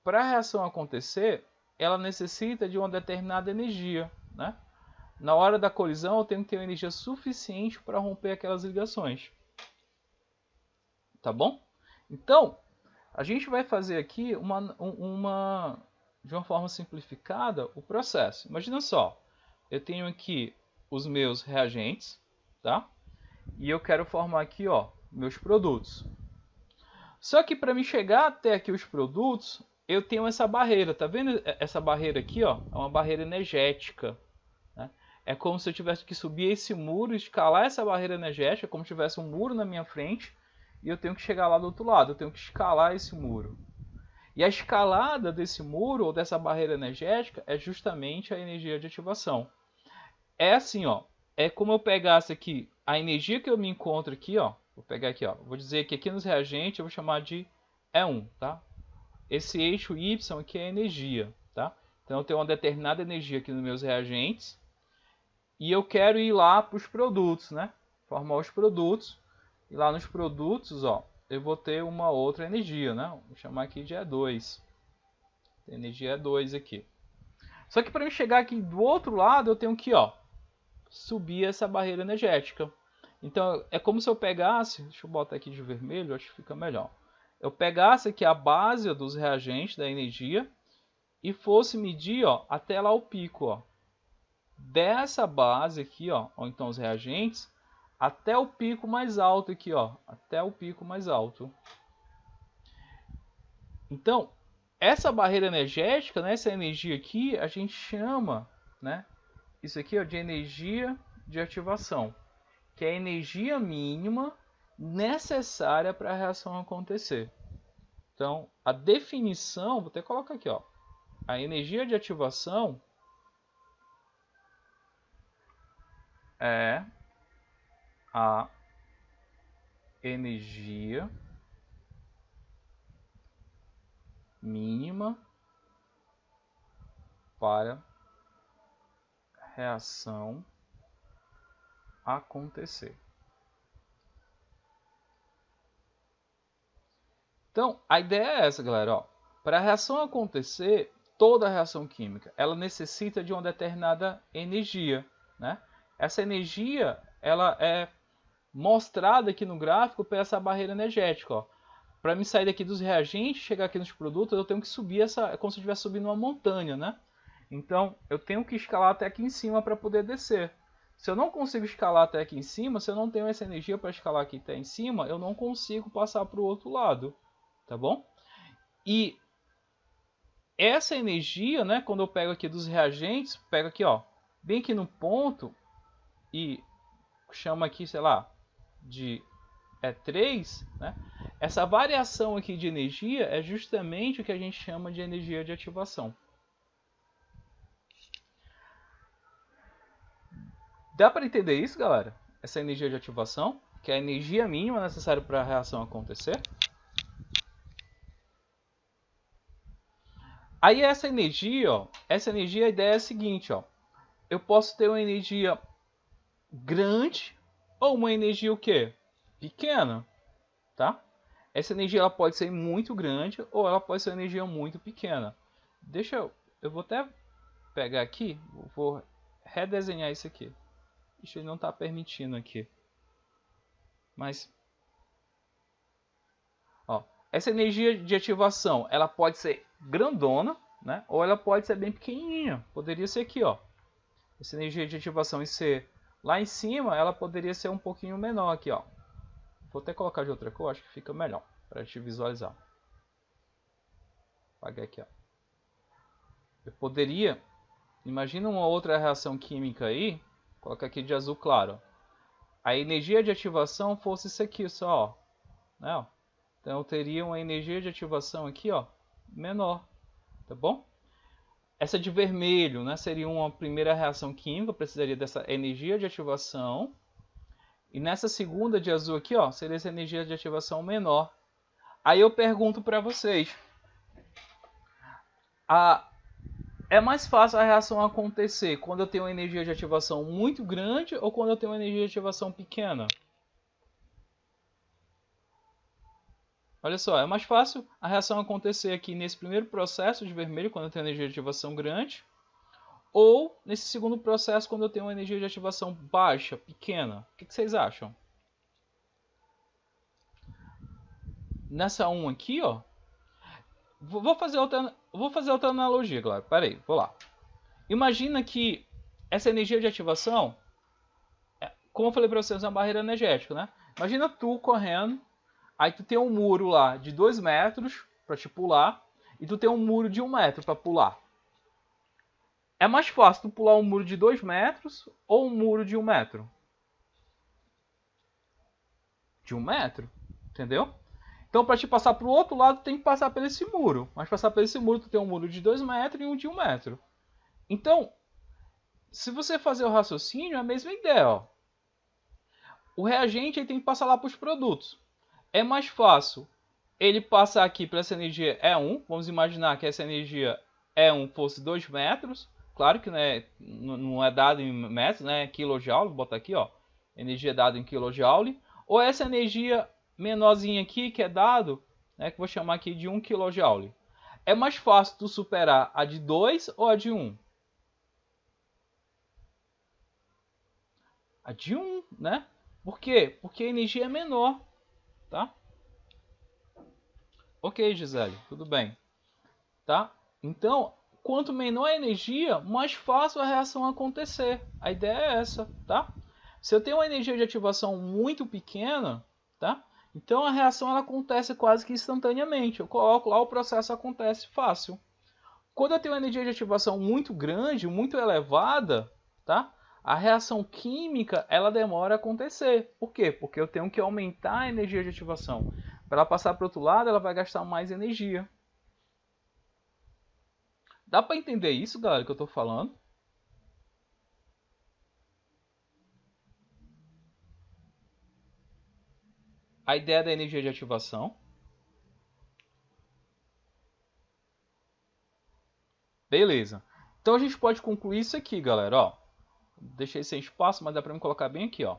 [SPEAKER 1] para a reação acontecer, ela necessita de uma determinada energia, né? Na hora da colisão, eu tenho que ter uma energia suficiente para romper aquelas ligações. Tá bom? Então, a gente vai fazer aqui de uma forma simplificada o processo. Imagina só, eu tenho aqui os meus reagentes, tá? E eu quero formar aqui, ó, meus produtos. Só que para me chegar até aqui os produtos, eu tenho essa barreira, tá vendo essa barreira aqui, ó? É uma barreira energética. Né? É como se eu tivesse que subir esse muro, escalar essa barreira energética, como se tivesse um muro na minha frente, e eu tenho que chegar lá do outro lado, eu tenho que escalar esse muro. E a escalada desse muro ou dessa barreira energética é justamente a energia de ativação. É assim, ó, é como eu pegasse aqui a energia que eu me encontro aqui, ó, vou pegar aqui, ó, vou dizer que aqui nos reagentes eu vou chamar de E1, tá? Esse eixo Y aqui é energia, tá? Então eu tenho uma determinada energia aqui nos meus reagentes e eu quero ir lá para os produtos, né? Formar os produtos e lá nos produtos, ó, eu vou ter uma outra energia, né? Vou chamar aqui de E2. Tem energia E2 aqui. Só que para eu chegar aqui do outro lado, eu tenho que, ó, subir essa barreira energética. Então é como se eu pegasse, deixa eu botar aqui de vermelho, acho que fica melhor. Eu pegasse aqui a base dos reagentes da energia e fosse medir, ó, até lá o pico, ó, dessa base aqui, ó, ou então os reagentes, até o pico mais alto aqui, ó, até o pico mais alto. Então, essa barreira energética, né, essa energia aqui, a gente chama, né, isso aqui, ó, de energia de ativação, que é a energia mínima necessária para a reação acontecer. Então, a definição, vou até colocar aqui, ó, a energia de ativação é a energia mínima para reação acontecer. Então, a ideia é essa, galera. Ó. Para a reação acontecer, toda reação química, ela necessita de uma determinada energia, né? Essa energia, ela é mostrada aqui no gráfico por essa barreira energética. Para me sair daqui dos reagentes, chegar aqui nos produtos, eu tenho que subir essa, é como se eu estivesse subindo uma montanha, né? Então, eu tenho que escalar até aqui em cima para poder descer. Se eu não consigo escalar até aqui em cima, se eu não tenho essa energia para escalar aqui até em cima, eu não consigo passar para o outro lado, tá bom? E essa energia, né, quando eu pego aqui dos reagentes, pego aqui, ó, bem aqui no ponto e chama aqui, sei lá, de E3, né? Essa variação aqui de energia é justamente o que a gente chama de energia de ativação. Dá para entender isso, galera? Essa energia de ativação, que é a energia mínima necessária para a reação acontecer. Aí essa energia, ó, a ideia é a seguinte, ó. Eu posso ter uma energia grande ou uma energia o quê? Pequena, tá? Essa energia ela pode ser muito grande ou ela pode ser uma energia muito pequena. Eu vou até pegar aqui, vou redesenhar isso aqui. Isso ele não está permitindo aqui. Mas, ó, essa energia de ativação, ela pode ser grandona, né? Ou ela pode ser bem pequenininha. Poderia ser aqui, ó. Essa energia de ativação em ser lá em cima, ela poderia ser um pouquinho menor aqui, ó. Vou até colocar de outra cor, acho que fica melhor para te visualizar. Apagar aqui, ó. Eu poderia, imagina uma outra reação química aí, colocar aqui de azul claro. A energia de ativação fosse isso aqui só, ó. Né? Então eu teria uma energia de ativação aqui, ó, menor, tá bom? Essa de vermelho, né, seria uma primeira reação química, precisaria dessa energia de ativação. E nessa segunda de azul aqui, ó, seria essa energia de ativação menor. Aí eu pergunto para vocês, é mais fácil a reação acontecer quando eu tenho uma energia de ativação muito grande ou quando eu tenho uma energia de ativação pequena? Olha só, é mais fácil a reação acontecer aqui nesse primeiro processo de vermelho, quando eu tenho energia de ativação grande, ou nesse segundo processo, quando eu tenho uma energia de ativação baixa, pequena. O que vocês acham? Nessa 1 aqui, ó, vou fazer outra analogia, galera. Pera aí, vou lá. Imagina que essa energia de ativação, como eu falei para vocês, é uma barreira energética, né? Imagina tu correndo, aí tu tem um muro lá de 2 metros para te pular, e tu tem um muro de 1 metro para pular. É mais fácil tu pular um muro de 2 metros ou um muro de 1 metro? De 1 metro, entendeu? Então, para te passar para o outro lado, tem que passar por esse muro. Mas passar por esse muro, tu tem um muro de 2 metros e um de 1 metro. Então, se você fazer o raciocínio, é a mesma ideia. Ó. O reagente ele tem que passar lá para os produtos. É mais fácil ele passar aqui para essa energia E1. Vamos imaginar que essa energia E1 fosse 2 metros. Claro que não é dado em metros, né? Kilojoule. Vou botar aqui, ó. Energia dada em kilojoule. Ou essa energia menorzinha aqui que é dado, né? Que vou chamar aqui de 1 kJ. É mais fácil tu superar a de 2 ou a de 1? A de 1, né? Por quê? Porque a energia é menor, tá? Ok, Gisele, tudo bem, tá? Então, quanto menor a energia, mais fácil a reação acontecer. A ideia é essa, tá? Se eu tenho uma energia de ativação muito pequena, tá? Então a reação ela acontece quase que instantaneamente. Eu coloco lá, o processo acontece fácil. Quando eu tenho uma energia de ativação muito grande, muito elevada, tá? A reação química ela demora a acontecer. Por quê? Porque eu tenho que aumentar a energia de ativação. Para ela passar para o outro lado, ela vai gastar mais energia. Dá para entender isso, galera, que eu estou falando? A ideia da energia de ativação. Beleza. Então a gente pode concluir isso aqui, galera. Ó, deixei sem espaço, mas dá para me colocar bem aqui, ó.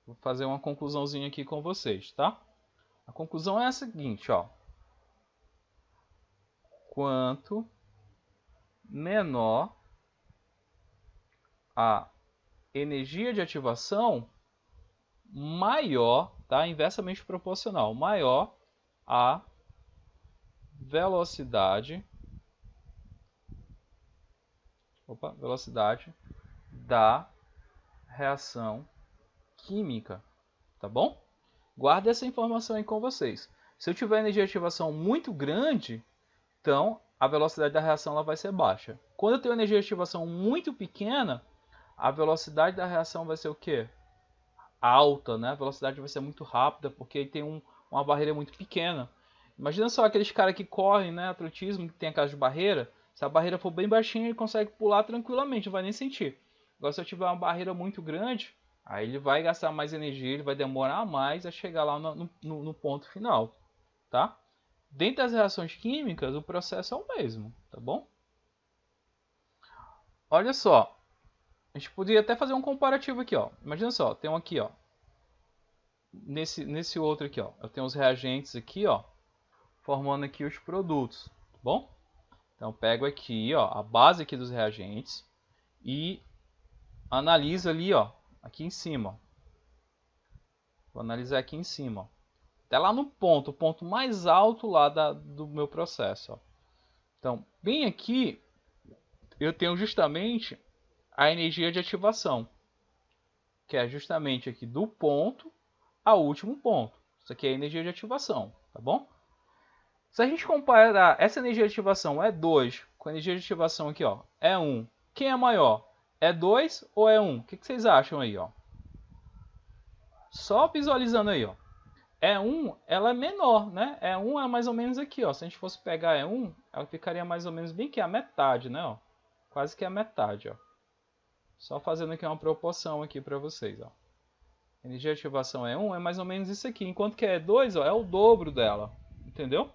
[SPEAKER 1] Vou fazer uma conclusãozinha aqui com vocês, tá? A conclusão é a seguinte, ó. Quanto menor a energia de ativação, maior, tá? Inversamente proporcional, maior a velocidade, velocidade da reação química, tá bom? Guarde essa informação aí com vocês. Se eu tiver energia de ativação muito grande, então a velocidade da reação ela vai ser baixa. Quando eu tenho energia de ativação muito pequena, a velocidade da reação vai ser o quê? Alta, né? A velocidade vai ser muito rápida, porque tem uma barreira muito pequena. Imagina só aqueles caras que correm, né? Atletismo, que tem aquelas barreiras. Se a barreira for bem baixinha, ele consegue pular tranquilamente, não vai nem sentir. Agora, se eu tiver uma barreira muito grande, aí ele vai gastar mais energia, ele vai demorar mais a chegar lá no ponto final, tá? Dentro das reações químicas, o processo é o mesmo, tá bom? Olha só, a gente poderia até fazer um comparativo aqui, ó. Imagina só, tem um aqui, ó. Nesse outro aqui, ó. Eu tenho os reagentes aqui, ó, formando aqui os produtos, tá bom? Então eu pego aqui, ó, a base aqui dos reagentes e analiso ali, ó, aqui em cima. Vou analisar aqui em cima, ó. Até lá no ponto, o ponto mais alto lá do meu processo, ó. Então, bem aqui eu tenho justamente a energia de ativação, que é justamente aqui do ponto ao último ponto. Isso aqui é a energia de ativação, tá bom? Se a gente comparar essa energia de ativação E2 com a energia de ativação aqui, ó, E1, quem é maior? E2 ou E1? O que vocês acham aí, ó? Só visualizando aí, ó. E1, ela é menor, né? E1 é mais ou menos aqui, ó. Se a gente fosse pegar E1, ela ficaria mais ou menos bem aqui, a metade, né? Ó. Quase que a metade, ó. Só fazendo aqui uma proporção aqui para vocês, ó. Energia de ativação E1 é mais ou menos isso aqui, enquanto que E2, ó, é o dobro dela, entendeu?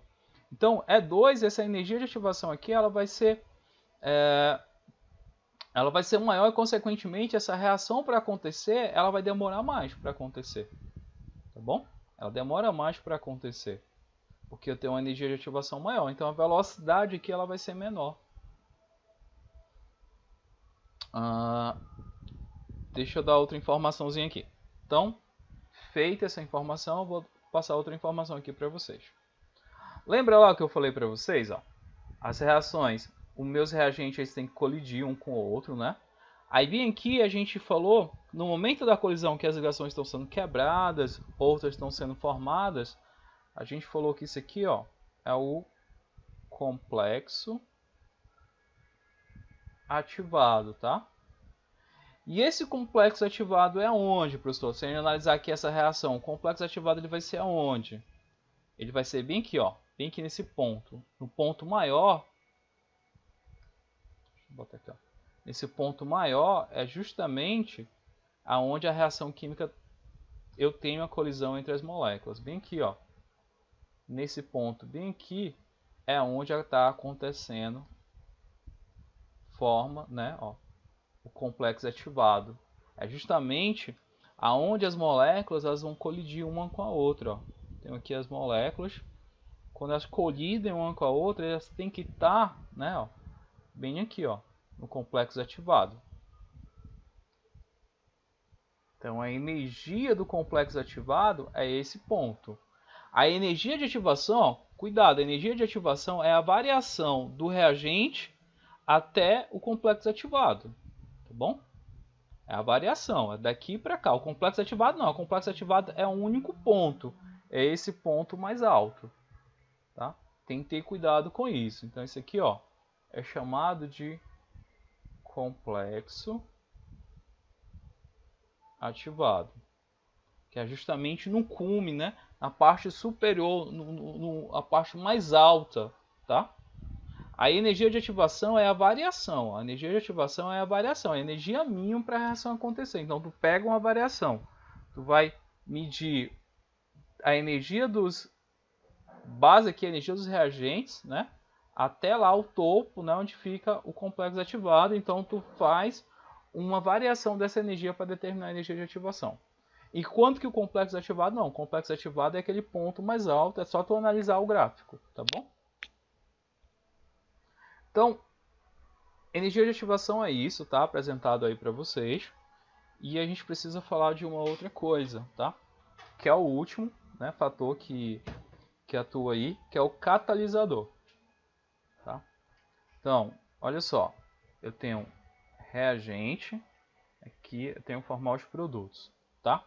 [SPEAKER 1] Então, E2, essa energia de ativação aqui, ela vai ser maior e, consequentemente, essa reação para acontecer, ela vai demorar mais para acontecer, tá bom? Ela demora mais para acontecer, porque eu tenho uma energia de ativação maior, então a velocidade aqui ela vai ser menor. Deixa eu dar outra informaçãozinha aqui. Então, feita essa informação, eu vou passar outra informação aqui para vocês. Lembra lá que eu falei para vocês, ó? As reações, os meus reagentes eles têm que colidir um com o outro, né? Aí bem aqui a gente falou, no momento da colisão que as ligações estão sendo quebradas, outras estão sendo formadas, a gente falou que isso aqui, ó, é o complexo ativado, tá? E esse complexo ativado é aonde, professor? Se a gente analisar aqui essa reação, o complexo ativado ele vai ser aonde? Ele vai ser bem aqui, ó, bem aqui nesse ponto. No ponto maior, deixa eu botar aqui, ó. Nesse ponto maior é justamente aonde a reação química eu tenho a colisão entre as moléculas. Bem aqui, ó. Nesse ponto bem aqui é onde está acontecendo forma, né, ó, o complexo ativado. É justamente aonde as moléculas elas vão colidir uma com a outra, ó. Tem aqui as moléculas, quando elas colidem uma com a outra, elas têm que estar, né, ó, bem aqui, ó, no complexo ativado. Então a energia do complexo ativado é esse ponto. A energia de ativação, ó, cuidado, a energia de ativação é a variação do reagente até o complexo ativado, tá bom? É a variação, é daqui para cá. O complexo ativado não, o complexo ativado é um único ponto, é esse ponto mais alto, tá? Tem que ter cuidado com isso. Então esse aqui, ó, é chamado de complexo ativado, que é justamente no cume, né? Na parte superior, a parte mais alta, tá? A energia de ativação é a variação. A energia de ativação é a variação, é a energia mínima para a reação acontecer. Então tu pega uma variação, tu vai medir a energia dos base aqui, a energia dos reagentes, né? Até lá o topo, né, onde fica o complexo ativado. Então tu faz uma variação dessa energia para determinar a energia de ativação. Enquanto que o complexo ativado não, o complexo ativado é aquele ponto mais alto, é só tu analisar o gráfico, tá bom? Então, energia de ativação é isso, tá? Apresentado aí para vocês. E a gente precisa falar de uma outra coisa, tá? Que é o último, né, fator que atua aí, que é o catalisador, tá? Então, olha só, eu tenho reagente, aqui eu tenho formar os produtos, tá?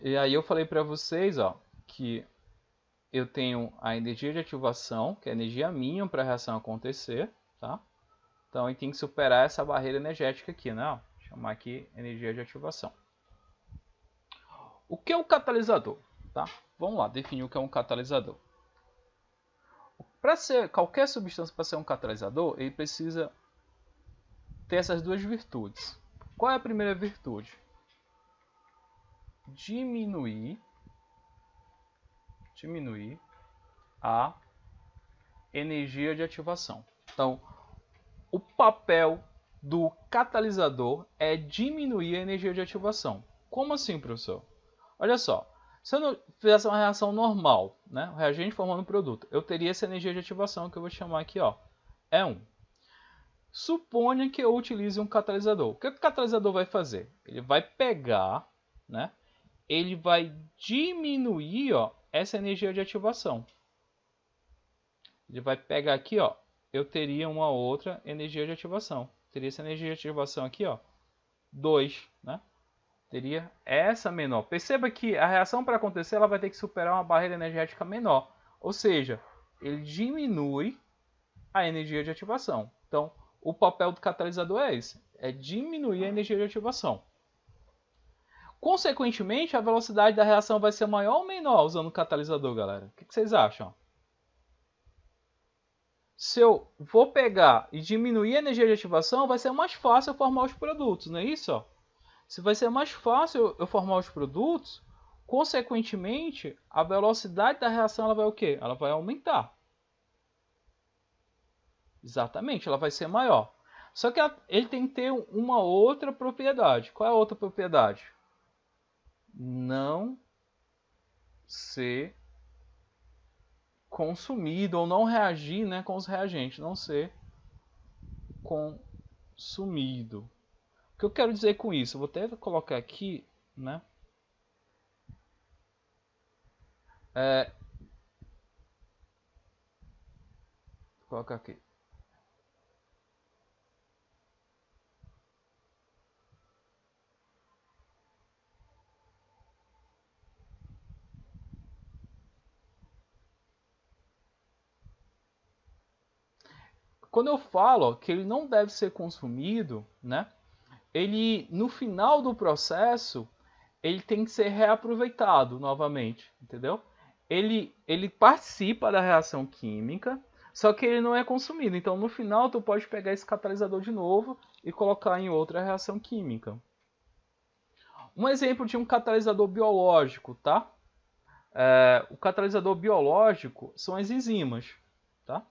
[SPEAKER 1] E aí eu falei para vocês, ó, que eu tenho a energia de ativação, que é a energia mínima para a reação acontecer, tá? Então, a gente tem que superar essa barreira energética aqui, né? Ó, chamar aqui energia de ativação. O que é o catalisador? Tá? Vamos lá, definir o que é um catalisador. Para ser qualquer substância para ser um catalisador, ele precisa ter essas duas virtudes. Qual é a primeira virtude? Diminuir a energia de ativação. Então, o papel do catalisador é diminuir a energia de ativação. Como assim, professor? Olha só, se eu não fizesse uma reação normal, né, o reagente formando um produto, eu teria essa energia de ativação que eu vou chamar aqui, ó, E1. Suponha que eu utilize um catalisador. O que o catalisador vai fazer? Ele vai pegar, né, ele vai diminuir, ó, essa energia de ativação. Ele vai pegar aqui, ó, eu teria uma outra energia de ativação. Teria essa energia de ativação aqui, ó, 2, né? Teria essa menor. Perceba que a reação para acontecer ela vai ter que superar uma barreira energética menor. Ou seja, ele diminui a energia de ativação. Então, o papel do catalisador é esse. É diminuir a energia de ativação. Consequentemente, a velocidade da reação vai ser maior ou menor usando o catalisador, galera? O que vocês acham? Se eu vou pegar e diminuir a energia de ativação, vai ser mais fácil eu formar os produtos, não é isso? Se vai ser mais fácil eu formar os produtos, consequentemente, a velocidade da reação ela vai o quê? Ela vai aumentar. Exatamente, ela vai ser maior. Só que ele tem que ter uma outra propriedade. Qual é a outra propriedade? Não ser consumido ou não reagir, né, com os reagentes. Não ser consumido. O que eu quero dizer com isso? Eu vou até colocar aqui, né? Vou colocar aqui. Quando eu falo que ele não deve ser consumido, né? ele no final do processo, ele tem que ser reaproveitado novamente, entendeu? Ele participa da reação química, só que ele não é consumido. Então, no final, tu pode pegar esse catalisador de novo e colocar em outra reação química. Um exemplo de um catalisador biológico, tá? O catalisador biológico são as enzimas, tá?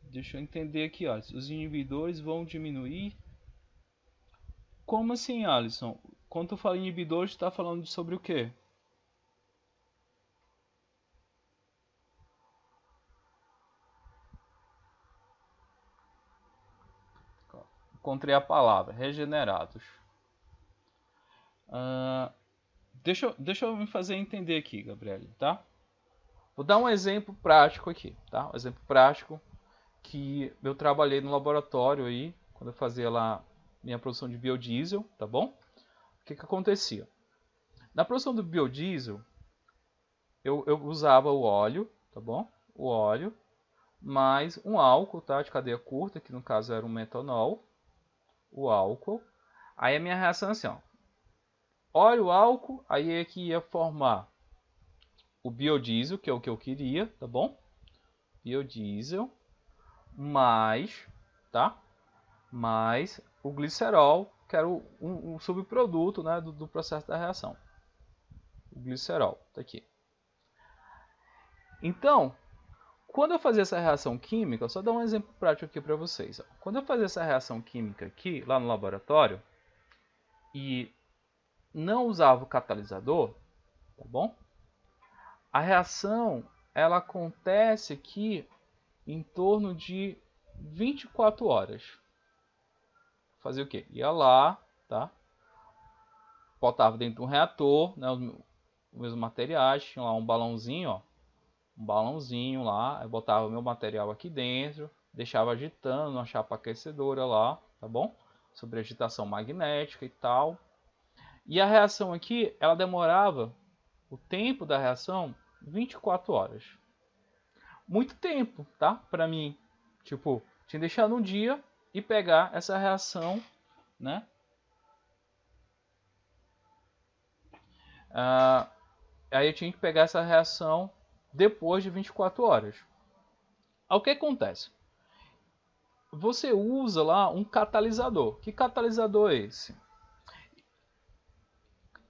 [SPEAKER 1] Deixa eu entender aqui, ó. Os inibidores vão diminuir. Como assim, Alisson? Quando tu fala em inibidores, tu está falando sobre o quê? Encontrei a palavra, regenerados. Deixa eu me fazer entender aqui, Gabriel, tá? Vou dar um exemplo prático aqui, tá? Um exemplo prático que eu trabalhei no laboratório aí, quando eu fazia lá minha produção de biodiesel, tá bom? O que acontecia? Na produção do biodiesel, eu usava o óleo, tá bom? O óleo, mais um álcool, tá? De cadeia curta, que no caso era um metanol, o álcool. Aí a minha reação é assim, ó. Óleo, álcool, aí é que ia formar o biodiesel, que é o que eu queria, tá bom? Biodiesel, mais, tá? Mais o glicerol, que era um subproduto, né, do processo da reação. O glicerol, tá aqui. Então, quando eu fazia essa reação química, só dar um exemplo prático aqui para vocês. Ó. Quando eu fazia essa reação química aqui, lá no laboratório, e não usava o catalisador, tá bom? A reação, ela acontece aqui em torno de 24 horas. Fazer o quê? Ia lá, tá? Botava dentro de um reator, né, os meus materiais, tinha lá um balãozinho, ó. Um balãozinho lá, eu botava o meu material aqui dentro, deixava agitando numa chapa aquecedora lá, tá bom? Sobre agitação magnética e tal. E a reação aqui, ela demorava, o tempo da reação, 24 horas. Muito tempo, tá? Pra mim, tipo, tinha que deixar no dia e pegar essa reação, né? Aí eu tinha que pegar essa reação depois de 24 horas. O que acontece? Você usa lá um catalisador. Que catalisador é esse?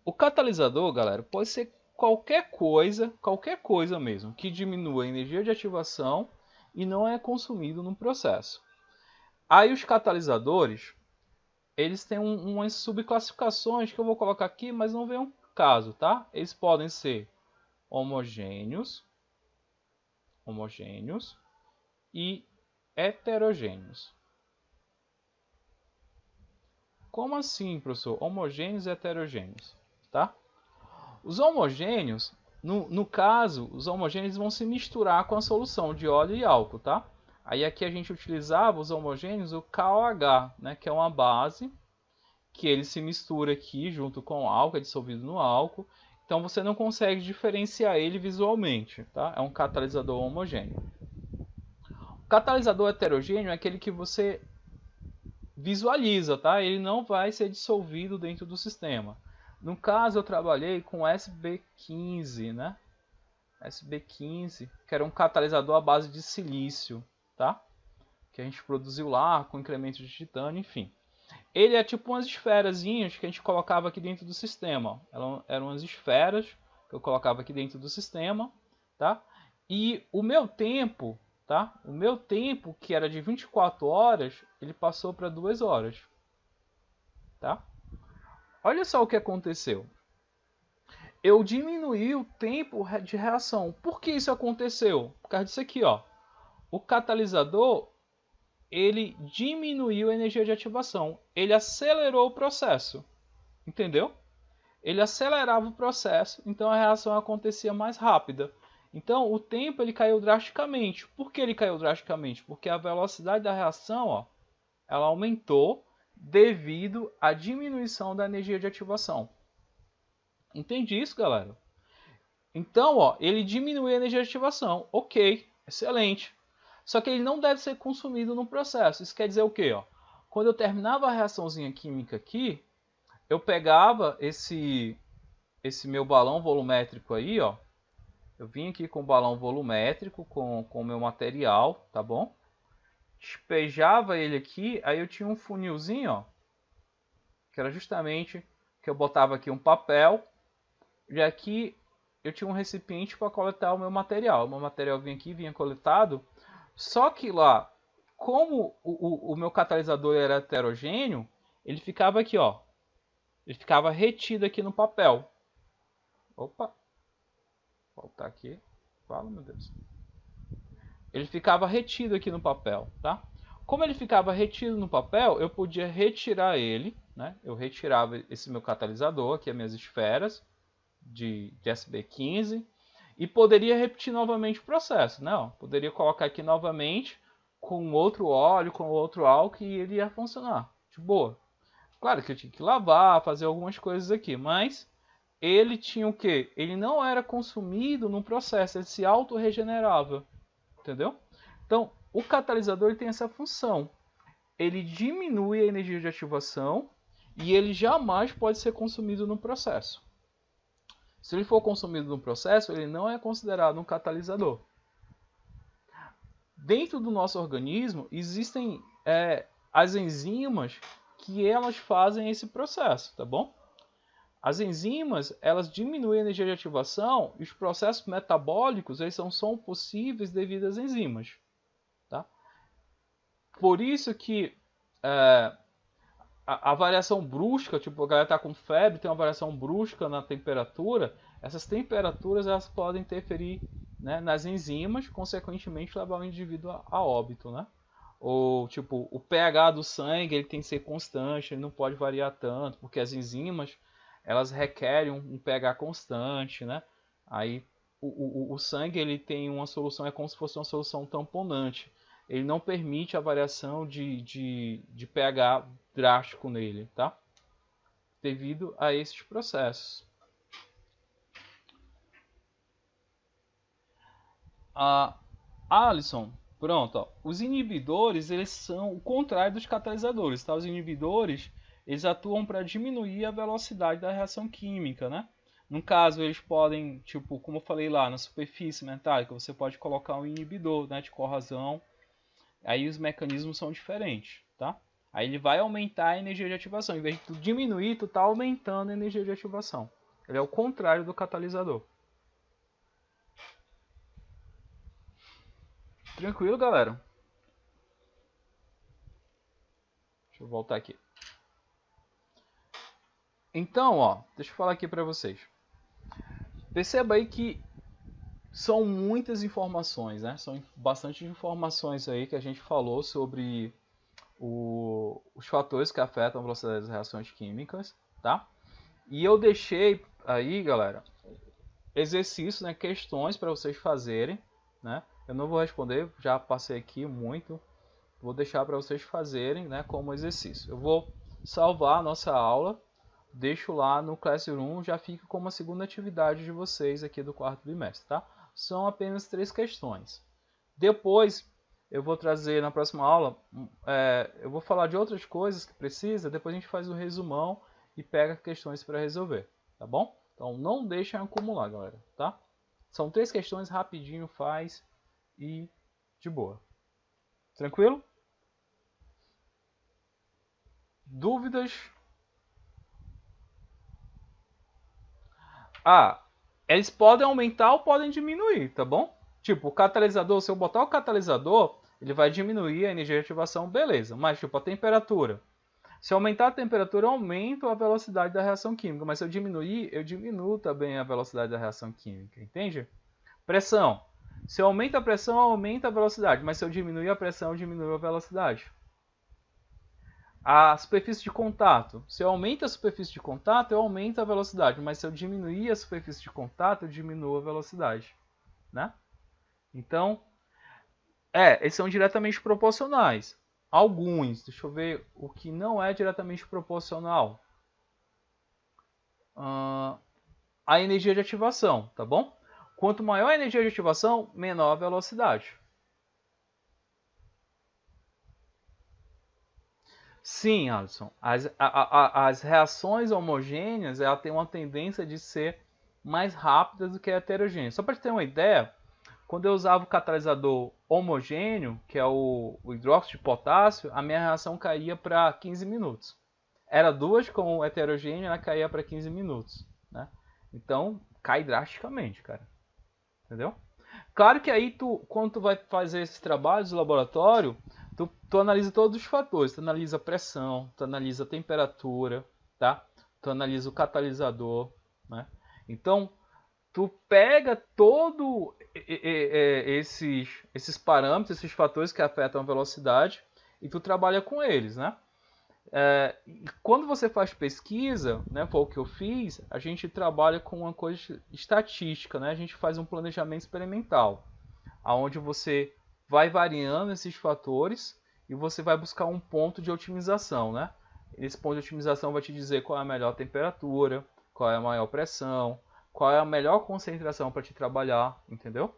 [SPEAKER 1] O catalisador, galera, pode ser qualquer coisa mesmo, que diminua a energia de ativação e não é consumido no processo. Aí os catalisadores, eles têm umas subclassificações que eu vou colocar aqui, mas não vem um caso, tá? Eles podem ser homogêneos e heterogêneos. Como assim, professor? Homogêneos e heterogêneos, tá? Os homogêneos, no caso, os homogêneos vão se misturar com a solução de óleo e álcool, tá? Aí aqui a gente utilizava os homogêneos, o KOH, né, que é uma base, que ele se mistura aqui junto com o álcool, é dissolvido no álcool. Então você não consegue diferenciar ele visualmente, tá? É um catalisador homogêneo. O catalisador heterogêneo é aquele que você visualiza, tá? Ele não vai ser dissolvido dentro do sistema. No caso, eu trabalhei com SB15, né? SB15, que era um catalisador à base de silício, tá? Que a gente produziu lá com incremento de titânio, enfim. Ele é tipo umas esferazinhas que a gente colocava aqui dentro do sistema. Eram umas esferas que eu colocava aqui dentro do sistema, tá? E o meu tempo, tá? O meu tempo, que era de 24 horas, ele passou para 2 horas, tá? Olha só o que aconteceu. Eu diminuí o tempo de reação. Por que isso aconteceu? Por causa disso aqui, ó. O catalisador, ele diminuiu a energia de ativação. Ele acelerou o processo. Entendeu? Ele acelerava o processo, então a reação acontecia mais rápida. Então o tempo ele caiu drasticamente. Por que ele caiu drasticamente? Porque a velocidade da reação, ó, ela aumentou devido à diminuição da energia de ativação. Entende isso, galera? Então, ó, ele diminuiu a energia de ativação. Ok, excelente. Só que ele não deve ser consumido no processo. Isso quer dizer o quê? Ó? Quando eu terminava a reaçãozinha química aqui, eu pegava esse meu balão volumétrico aí, ó. Eu vim aqui com o balão volumétrico, com o meu material, tá bom? Despejava ele aqui, aí eu tinha um funilzinho, ó, que era justamente que eu botava aqui um papel, e aqui eu tinha um recipiente para coletar o meu material. O meu material vinha aqui, vinha coletado, só que lá, como o meu catalisador era heterogêneo, ele ficava aqui, ó, ele ficava retido aqui no papel. Opa, vou voltar aqui. Fala, meu Deus. Ele ficava retido aqui no papel, tá? Como ele ficava retido no papel, eu podia retirar ele, né? Eu retirava esse meu catalisador, aqui as minhas esferas de SB15, e poderia repetir novamente o processo, né? Ó, poderia colocar aqui novamente com outro óleo, com outro álcool, e ele ia funcionar de boa. Claro que eu tinha que lavar, fazer algumas coisas aqui, mas ele tinha o quê? Ele não era consumido no processo, ele se autorregenerava, entendeu? Então, o catalisador ele tem essa função. Ele diminui a energia de ativação e ele jamais pode ser consumido no processo. Se ele for consumido no processo, ele não é considerado um catalisador. Dentro do nosso organismo existem as enzimas que elas fazem esse processo, tá bom? As enzimas, elas diminuem a energia de ativação e os processos metabólicos eles são possíveis devido às enzimas. Tá? Por isso que a variação brusca, tipo a galera está com febre, tem uma variação brusca na temperatura, essas temperaturas elas podem interferir, né, nas enzimas, consequentemente levar o indivíduo a óbito, né? Ou tipo, o pH do sangue ele tem que ser constante, ele não pode variar tanto, porque as enzimas elas requerem um pH constante, né? Aí o sangue ele tem uma solução, é como se fosse uma solução tamponante. Ele não permite a variação de pH drástico nele, tá? Devido a esses processos. Alisson, pronto. Ó. Os inibidores eles são o contrário dos catalisadores, tá? Os inibidores eles atuam para diminuir a velocidade da reação química, né? No caso, eles podem, tipo, como eu falei lá, na superfície metálica, você pode colocar um inibidor, né, de corrosão. Aí os mecanismos são diferentes, tá? Aí ele vai aumentar a energia de ativação. Em vez de tu diminuir, tu tá aumentando a energia de ativação. Ele é o contrário do catalisador. Tranquilo, galera? Deixa eu voltar aqui. Então, ó, deixa eu falar aqui para vocês. Perceba aí que são muitas informações, né? São bastante informações aí que a gente falou sobre os fatores que afetam a velocidade das reações químicas, tá? E eu deixei aí, galera, exercício, né? Questões para vocês fazerem, né? Eu não vou responder, já passei aqui muito. Vou deixar para vocês fazerem, né, como exercício. Eu vou salvar a nossa aula, deixo lá no Classroom, já fica como a segunda atividade de vocês aqui do quarto bimestre, tá? São apenas 3 questões. Depois, eu vou trazer na próxima aula, eu vou falar de outras coisas que precisa, depois a gente faz um resumão e pega questões para resolver, tá bom? Então não deixem acumular, galera, tá? São 3 questões, rapidinho faz e de boa. Tranquilo? Dúvidas? Eles podem aumentar ou podem diminuir, tá bom? Tipo, o catalisador, se eu botar o catalisador, ele vai diminuir a energia de ativação, beleza. Mas, tipo, a temperatura. Se eu aumentar a temperatura, eu aumento a velocidade da reação química. Mas se eu diminuir, eu diminuo também a velocidade da reação química, entende? Pressão. Se eu aumento a pressão, aumenta a velocidade. Mas se eu diminuir a pressão, eu diminuo a velocidade. A superfície de contato. Se eu aumento a superfície de contato, eu aumento a velocidade. Mas se eu diminuir a superfície de contato, eu diminuo a velocidade. Né? Então, eles são diretamente proporcionais. Alguns, deixa eu ver o que não é diretamente proporcional. A energia de ativação, tá bom? Quanto maior a energia de ativação, menor a velocidade. Sim, Alisson. As reações homogêneas ela tem uma tendência de ser mais rápidas do que a heterogênea. Só para ter uma ideia, quando eu usava o catalisador homogêneo, que é o hidróxido de potássio, a minha reação caía para 15 minutos. Era duas com o heterogêneo, ela caía para 15 minutos. Né? Então, cai drasticamente, cara. Entendeu? Claro que aí, quando tu vai fazer esses trabalhos no laboratório, tu analisa todos os fatores. Tu analisa a pressão, tu analisa a temperatura, tá? Tu analisa o catalisador, né? Então, tu pega todo esses parâmetros, esses fatores que afetam a velocidade e tu trabalha com eles, né? Quando você faz pesquisa, né, foi o que eu fiz, a gente trabalha com uma coisa estatística, né? A gente faz um planejamento experimental, aonde você vai variando esses fatores e você vai buscar um ponto de otimização, né? Esse ponto de otimização vai te dizer qual é a melhor temperatura, qual é a maior pressão, qual é a melhor concentração para te trabalhar, entendeu?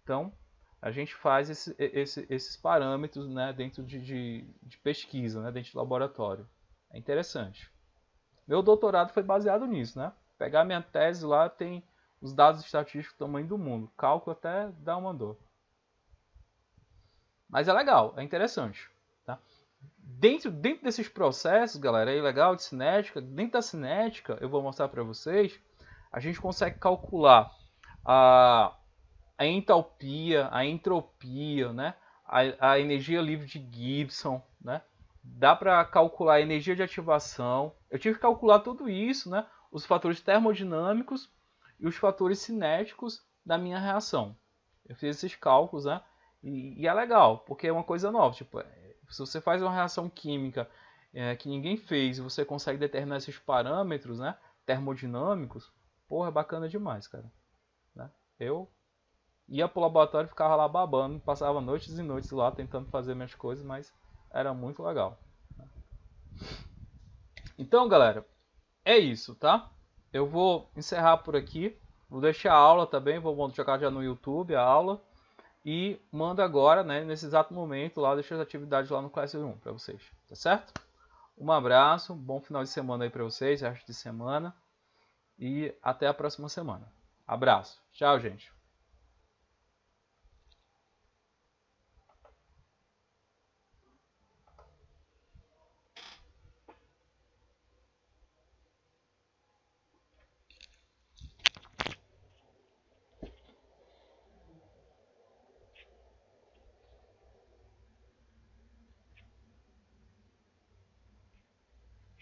[SPEAKER 1] Então, a gente faz esses parâmetros, né, dentro de pesquisa, né, dentro de laboratório. É interessante. Meu doutorado foi baseado nisso, né? Pegar minha tese lá, tem os dados estatísticos do tamanho do mundo. Cálculo até dá uma dor. Mas é legal, é interessante. Tá? Dentro desses processos, galera, é legal de cinética. Dentro da cinética, eu vou mostrar para vocês, a gente consegue calcular a entalpia, a entropia, né? a energia livre de Gibson, né? Dá para calcular a energia de ativação. Eu tive que calcular tudo isso, né? Os fatores termodinâmicos e os fatores cinéticos da minha reação. Eu fiz esses cálculos, né? E é legal, porque é uma coisa nova. Tipo, se você faz uma reação química que ninguém fez e você consegue determinar esses parâmetros, né? Termodinâmicos, porra, é bacana demais, cara. Né? Eu ia pro laboratório e ficava lá babando, passava noites e noites lá tentando fazer minhas coisas, mas era muito legal. Então, galera, é isso, tá? Eu vou encerrar por aqui. Vou deixar a aula também, vou jogar já no YouTube a aula. E mando agora, né, nesse exato momento, lá, deixo as atividades lá no Classroom para vocês, tá certo? Um abraço, bom final de semana aí para vocês, resto de semana. E até a próxima semana. Abraço. Tchau, gente.